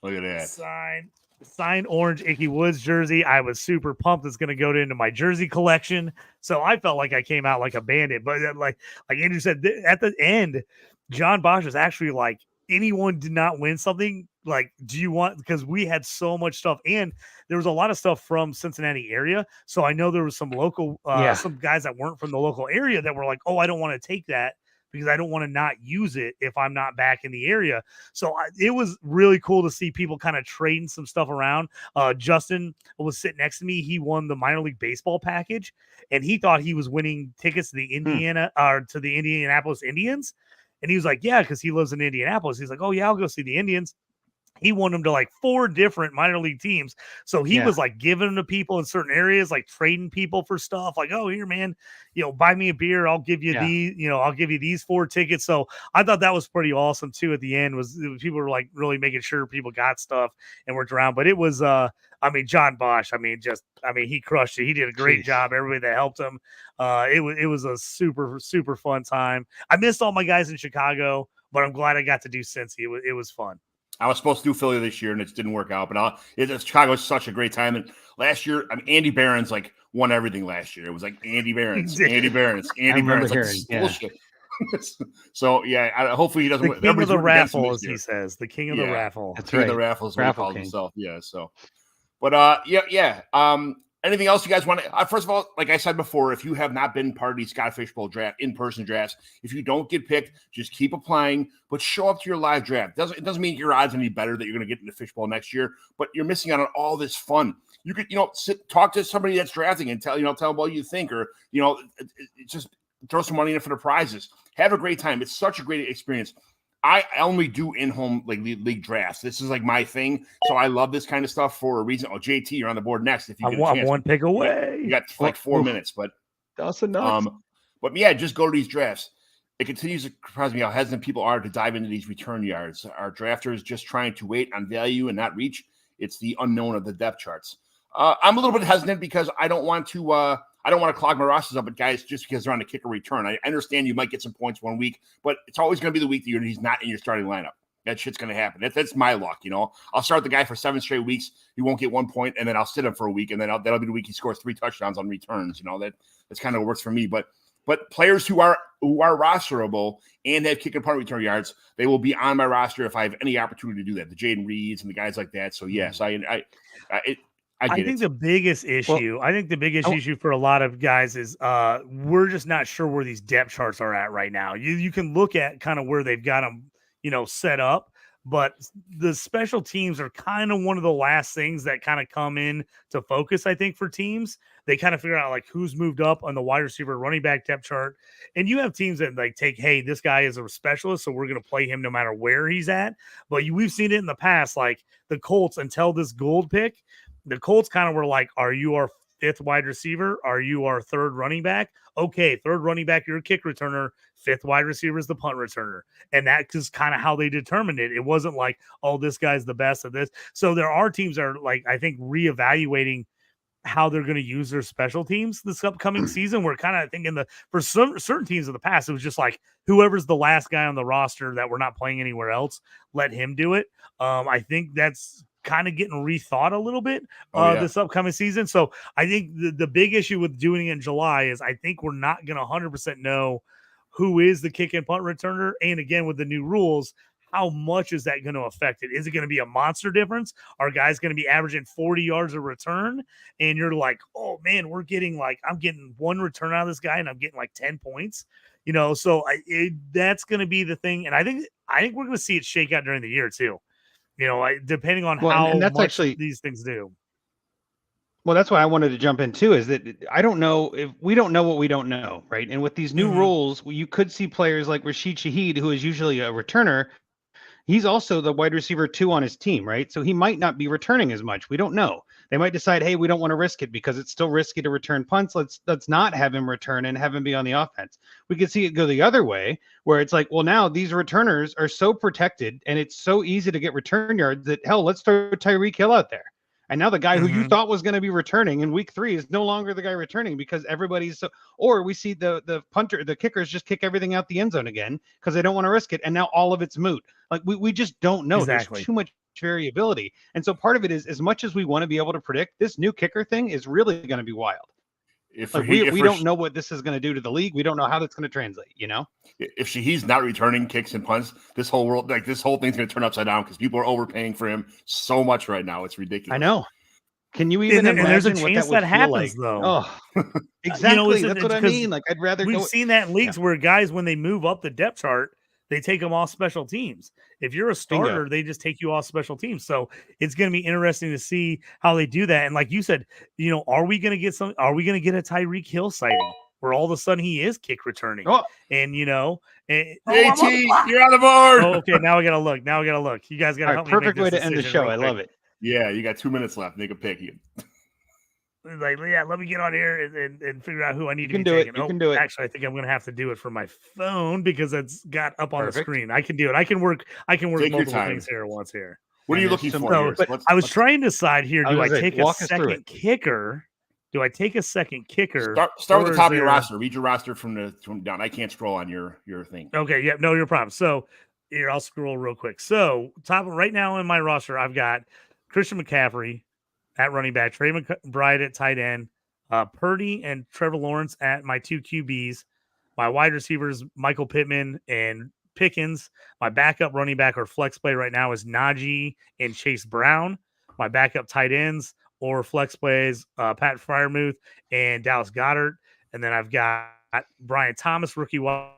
Look at that. Signed orange Ickey Woods jersey. I was super pumped. It's going to go into my jersey collection. So I felt like I came out like a bandit. But like Andrew said, at the end, John Bosch was actually like, anyone did not win something. Like, do you want, because we had so much stuff, and there was a lot of stuff from Cincinnati area. So I know there was some local, some guys that weren't from the local area that were like, oh, I don't want to take that because I don't want to not use it if I'm not back in the area. So it was really cool to see people kind of trading some stuff around. Justin was sitting next to me. He won the minor league baseball package, and he thought he was winning tickets to the Indianapolis Indians. And he was like, yeah, because he lives in Indianapolis. He's like, oh yeah, I'll go see the Indians. He won them to like 4 different minor league teams. So he was like giving them to people in certain areas, like trading people for stuff. Like, oh, here, man, buy me a beer. I'll give you I'll give you these 4 tickets. So I thought that was pretty awesome too. At the end was people were like really making sure people got stuff and worked around. But it was, John Bosch, he crushed it. He did a great job. Everybody that helped him. It was a super, super fun time. I missed all my guys in Chicago, but I'm glad I got to do Cincy. It was fun. I was supposed to do Philly this year, and it didn't work out. But Chicago was such a great time. And last year, Andy Barron's like won everything last year. It was like Andy Barron's. Like, bullshit. So hopefully he doesn't. The king of the raffle, as he says. The king of the raffle. That's right. King of the raffle is what he calls himself. Yeah. So, but anything else you guys want to? First of all, like I said before, if you have not been part of the Scott Fishbowl draft, in-person drafts, if you don't get picked, just keep applying, but show up to your live draft. It doesn't mean your odds any better that you're going to get into Fishbowl next year, but you're missing out on all this fun. You could, talk to somebody that's drafting and tell them what you think, or just throw some money in for the prizes. Have a great time. It's such a great experience. I only do in-home like league drafts. This is like my thing. So I love this kind of stuff for a reason. Oh, JT, you're on the board next. If you get a chance, I'm one pick away. You got like 4 minutes, but yeah, just go to these drafts. It continues to surprise me how hesitant people are to dive into these return yards. Are drafters just trying to wait on value and not reach? It's the unknown of the depth charts. I'm a little bit hesitant because I don't want to clog my rosters up with guys just because they're on the kicker return. I understand you might get some points one week, but it's always going to be the week that he's not in your starting lineup. That shit's going to happen. That's my luck, you know. I'll start the guy for 7 straight weeks. He won't get 1 point, and then I'll sit him for a week, and then that'll be the week he scores 3 touchdowns on returns. You know, that's kind of works for me. But players who are rosterable and have kick and punt return yards, they will be on my roster if I have any opportunity to do that. The Jaden Reeds and the guys like that. So yes, I think the biggest issue, issue for a lot of guys is we're just not sure where these depth charts are at right now. You can look at kind of where they've got them, set up, but the special teams are kind of one of the last things that kind of come in to focus, I think, for teams. They kind of figure out like who's moved up on the wide receiver running back depth chart. And you have teams that like take, hey, this guy is a specialist, so we're going to play him no matter where he's at. But we've seen it in the past, like the Colts until this Gould pick. The Colts kind of were like, are you our 5th wide receiver? Are you our 3rd running back? Okay, 3rd running back, you're a kick returner. 5th wide receiver is the punt returner. And that is kind of how they determined it. It wasn't like, oh, this guy's the best at this. So there are teams that are like, I think, reevaluating how they're going to use their special teams this upcoming season. We're kind of thinking for certain teams in the past, it was just like whoever's the last guy on the roster that we're not playing anywhere else, let him do it. I think that's kind of getting rethought a little bit this upcoming season. So I think the big issue with doing it in July is I think we're not going to 100% know who is the kick and punt returner. And again, with the new rules, how much is that going to affect it? Is it going to be a monster difference? Are guys going to be averaging 40 yards a return? And you're like, oh man, I'm getting 1 return out of this guy and I'm getting like 10 points, so that's going to be the thing. And I think we're going to see it shake out during the year too. Depending on how that's much actually these things do. Well, that's why I wanted to jump in too, is that I don't know if we don't know what we don't know, right? And with these new rules, you could see players like Rashid Shaheed, who is usually a returner. He's also the wide receiver 2 on his team, right? So he might not be returning as much. We don't know. They might decide, hey, we don't want to risk it because it's still risky to return punts. Let's not have him return and have him be on the offense. We could see it go the other way, where it's like, well, now these returners are so protected and it's so easy to get return yards that, hell, let's throw Tyreek Hill out there. And now the guy who you thought was going to be returning in week 3 is no longer the guy returning because everybody's so. Or we see the kickers just kick everything out the end zone again because they don't want to risk it, and now all of it's moot. Like we just don't know. Exactly. There's too much variability, and so part of it is, as much as we want to be able to predict, this new kicker thing is really going to be wild. We don't know what this is going to do to the league. We don't know how that's going to translate. If he's not returning kicks and punts, this whole thing's going to turn upside down because people are overpaying for him so much right now. It's ridiculous. I know. Can you even imagine there's a what chance that would happens, feel like? though. Oh, exactly. That's what I mean. Like, I'd rather we've seen that in leagues where guys, when they move up the depth chart, they take them off special teams. If you're a starter, they just take you off special teams. So it's going to be interesting to see how they do that. And like you said, are we going to get a Tyreek Hill sighting where all of a sudden he is kick returning? Oh. And you're on the board. Oh, okay, now I got to look. You guys got to help me. Perfect way to end the show. I love it. Yeah, you got 2 minutes left. Make a pick. Like, let me get on here and figure out who I need to be taking. You can do it. Actually, I think I'm going to have to do it from my phone because it's got up on the screen. I can do it. I can work multiple things here at once here. What are you looking for? I was trying to decide here. Do I take a second kicker? Do I take a second kicker? Start with the top of your roster. Read your roster from down. I can't scroll on your thing. Okay. Yeah. No, your problem. So here, I'll scroll real quick. So right now in my roster, I've got Christian McCaffrey at running back, Trey McBride at tight end, Purdy and Trevor Lawrence at my 2 QBs. My wide receivers, Michael Pittman and Pickens. My backup running back or flex play right now is Najee and Chase Brown. My backup tight ends or flex plays, Pat Freiermuth and Dallas Goedert. And then I've got Brian Thomas, rookie wide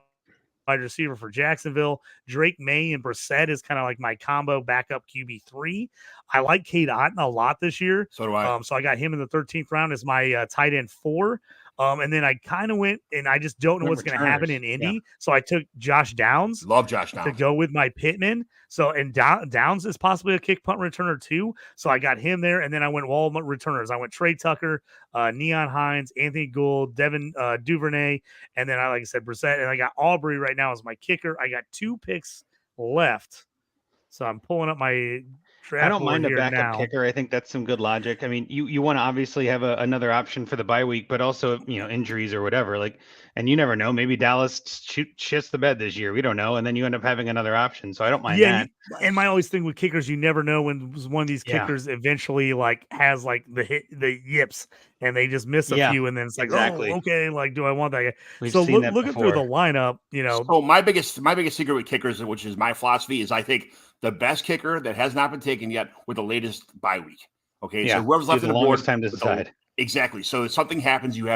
receiver for Jacksonville. Drake May and Brissett is kind of like my combo backup QB3. I like Cade Otton a lot this year. So do I. So I got him in the 13th round as my tight end 4. And then I kind of went, and I just don't know what's going to happen in Indy. Yeah. So I took Josh Downs. Love Josh To Downs. go with my Pittman. So, and Downs is possibly a kick punt returner too. So I got him there. And then I went wall returners. I went Trey Tucker, Neon Hines, Anthony Gould, Devin Duvernay. And then like I said, Brissett. And I got Aubrey right now as my kicker. I got 2 picks left. So I'm pulling up my draft I don't board mind a here backup now. kicker. I think that's some good logic. I mean, you want to obviously have another option for the bye week, but also, injuries or whatever. Like, and you never know. Maybe Dallas shits the bed this year. We don't know. And then you end up having another option. So I don't mind that. And my always thing with kickers, you never know when one of these kickers eventually has the yips and they just miss a few, and then it's like, exactly. oh, okay, like, do I want that guy? We've so seen that looking through the before. lineup, So my biggest secret with kickers, which is my philosophy, is I think the best kicker that has not been taken yet with the latest bye week. Okay, so whoever's left on the board, time to decide. Exactly. So if something happens, you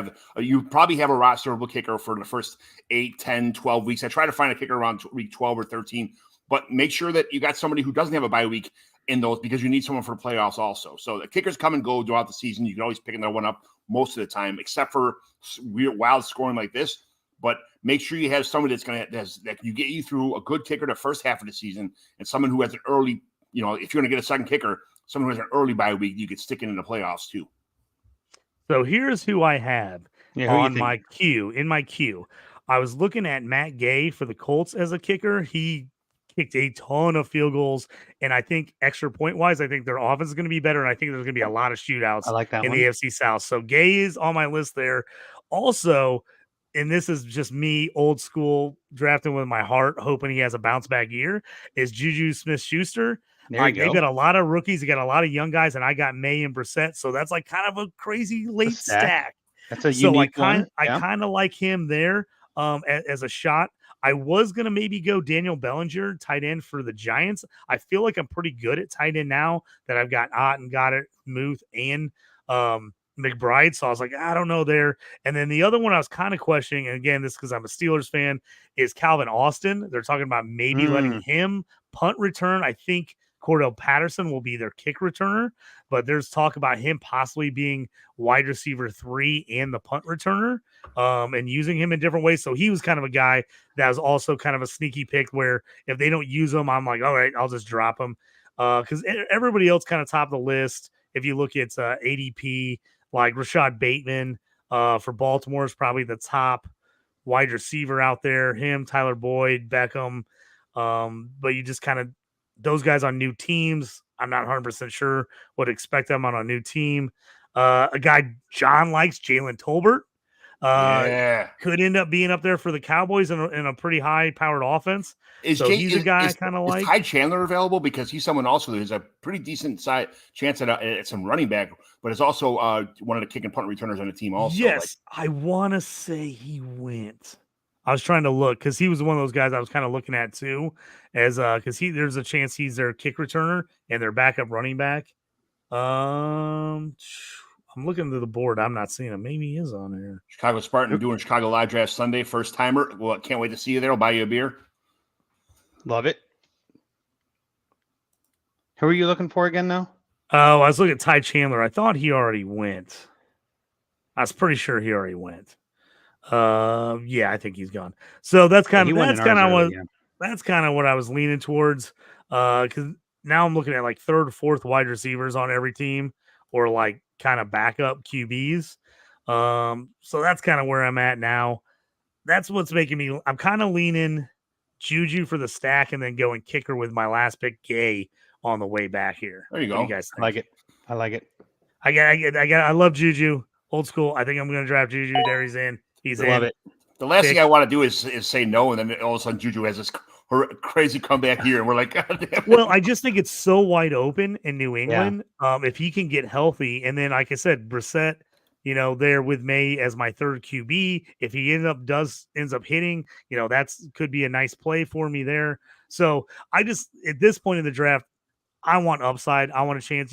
probably have a rosterable kicker for the first 8, 10, 12 weeks. I try to find a kicker around week 12 or 13, but make sure that you got somebody who doesn't have a bye week in those, because you need someone for the playoffs also. So the kickers come and go throughout the season. You can always pick another one up most of the time, except for weird, wild scoring like this. But make sure you have somebody that you get you through a good kicker the first half of the season, and someone who has an early, if you're going to get a second kicker, someone who has an early bye week, you could stick it in the playoffs too. So here's who I have on my queue. In my queue, I was looking at Matt Gay for the Colts as a kicker. He kicked a ton of field goals, and I think extra point wise, I think their offense is going to be better, and I think there's going to be a lot of shootouts in the AFC South. So Gay is on my list there. Also, and this is just me, old school, drafting with my heart, hoping he has a bounce back year, is Juju Smith-Schuster. They've got a lot of rookies, they got a lot of young guys, and I got May and Brissett, so that's like kind of a crazy late stack. That's a unique one. I kind of like him there as a shot. I was gonna maybe go Daniel Bellinger, tight end for the Giants. I feel like I'm pretty good at tight end now that I've got Ott and Goddard, Muth, and McBride. So I was like, I don't know there. And then the other one I was kind of questioning, and again, this because I'm a Steelers fan, is Calvin Austin. They're talking about maybe letting him punt return. I think Cordell Patterson will be their kick returner, but there's talk about him possibly being wide receiver 3 and the punt returner, and using him in different ways. So he was kind of a guy that was also kind of a sneaky pick where if they don't use him, I'm like, all right, I'll just drop him. Because everybody else kind of top of the list, if you look at ADP, like Rashad Bateman for Baltimore is probably the top wide receiver out there. Him, Tyler Boyd, Beckham. But you just kind of, those guys on new teams, I'm not 100% sure what to expect them on a new team. A guy John likes, Jalen Tolbert, could end up being up there for the Cowboys in a pretty high-powered offense. He's a guy I kind of like. Is Ty Chandler available? Because he's someone also who's a pretty decent chance at some running back, but is also one of the kick and punt returners on the team also. Yes, I want to say he went. I was trying to look because he was one of those guys I was kind of looking at too, as because there's a chance he's their kick returner and their backup running back. I'm looking to the board. I'm not seeing him. Maybe he is on here. Chicago Spartan doing Chicago Live Draft Sunday, first timer. Well, can't wait to see you there. I'll buy you a beer. Love it. Who are you looking for again, though? Oh, I was looking at Ty Chandler. I thought he already went. I was pretty sure he already went. Yeah, I think he's gone. So that's kind of what I was leaning towards. Because now I'm looking at like third or fourth wide receivers on every team, or like kind of backup QBs. So that's kind of where I'm at now. That's what's making me. I'm kind of leaning Juju for the stack, and then going kicker with my last pick, Gay, on the way back here. There you go. What do you guys think? I like it. I love Juju. Old school. I think I'm going to draft Juju. There he's in. He's in. Love it. The last thing I want to do is say no, and then all of a sudden Juju has this crazy comeback here, and we're like, God damn it. Well, I just think it's so wide open in New England. If he can get healthy, and then like I said, Brissett, there with May as my third QB. If he ends up hitting, that's could be a nice play for me there. So I just at this point in the draft, I want upside. I want a chance.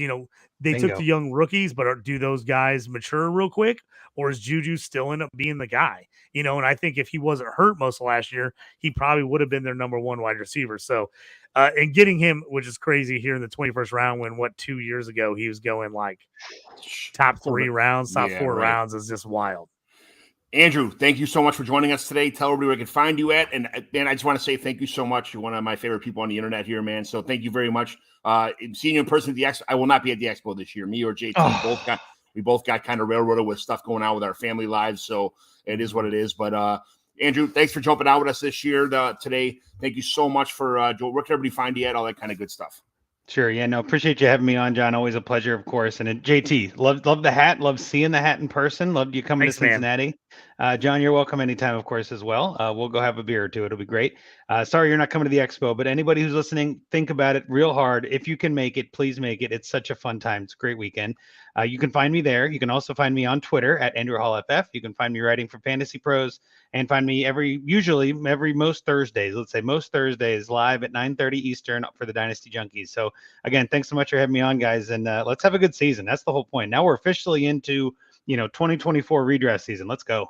They took the young rookies, but do those guys mature real quick, or is Juju still end up being the guy? And I think if he wasn't hurt most of last year, he probably would have been their number one wide receiver. So, and getting him, which is crazy here in the 21st round, when 2 years ago he was going like top 3 rounds, top 4 rounds, is just wild. Andrew, thank you so much for joining us today. Tell everybody where I can find you at. And man, I just want to say thank you so much. You're one of my favorite people on the internet here, man. So thank you very much. Seeing you in person at the Expo, I will not be at the Expo this year. Me or JT we both got kind of railroaded with stuff going on with our family lives. So it is what it is. But Andrew, thanks for jumping out with us this year today. Thank you so much for where can everybody find you at, all that kind of good stuff. Sure. Yeah, no, appreciate you having me on, John. Always a pleasure, of course. And JT, love the hat. Love seeing the hat in person. Loved you coming Thanks, to Cincinnati. John, you're welcome anytime, of course, as well. We'll go have a beer or two. It'll be great. Sorry you're not coming to the Expo, but anybody who's listening, think about it real hard. If you can make it, please make it. It's such a fun time. It's a great weekend. You can find me there. You can also find me on Twitter at Andrew Hall FF. You can find me writing for Fantasy Pros and find me usually most Thursdays, let's say most Thursdays, live at 9:30 Eastern for the Dynasty Junkies. So again, thanks so much for having me on, guys. And let's have a good season. That's the whole point. Now we're officially into, 2024 redraft season. Let's go.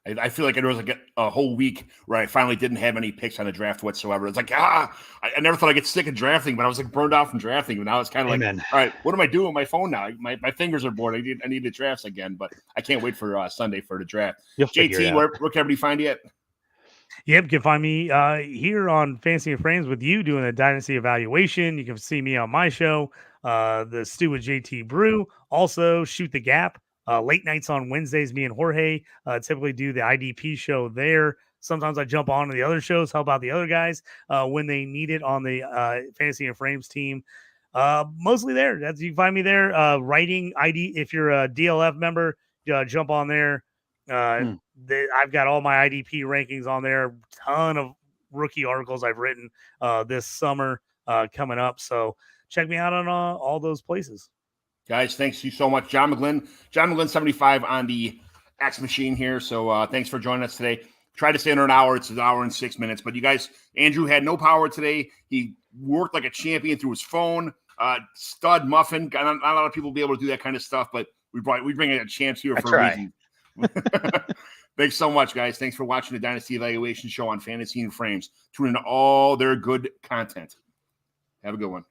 I feel like there was like a whole week where I finally didn't have any picks on the draft whatsoever. It's like, I never thought I'd get sick of drafting, but I was like burned out from drafting. But now it's kind of like, all right, what am I doing with my phone now? My fingers are bored. I need the drafts again, but I can't wait for Sunday for the draft. JT, where can everybody find you at? Yep, you can find me here on Fantasy and Frames with you doing a Dynasty Evaluation. You can see me on my show, the Stew with JT Brew. Also, Shoot the Gap. Late nights on Wednesdays, me and Jorge typically do the IDP show there. Sometimes I jump on to the other shows, help out the other guys when they need it on the Fantasy and Frames team. Mostly there. You can find me there. Writing ID. If you're a DLF member, jump on there. I've got all my IDP rankings on there. Ton of rookie articles I've written this summer coming up. So check me out on all those places. Guys, thanks you so much. John McGlynn 75 on the X machine here. So thanks for joining us today. Try to stay under an hour. It's an hour and 6 minutes. But you guys, Andrew had no power today. He worked like a champion through his phone. Stud muffin. Not a lot of people will be able to do that kind of stuff, but we bring a champs here for a reason. Thanks so much, guys. Thanks for watching the Dynasty Evaluation Show on Fantasy and Frames. Tune into all their good content. Have a good one.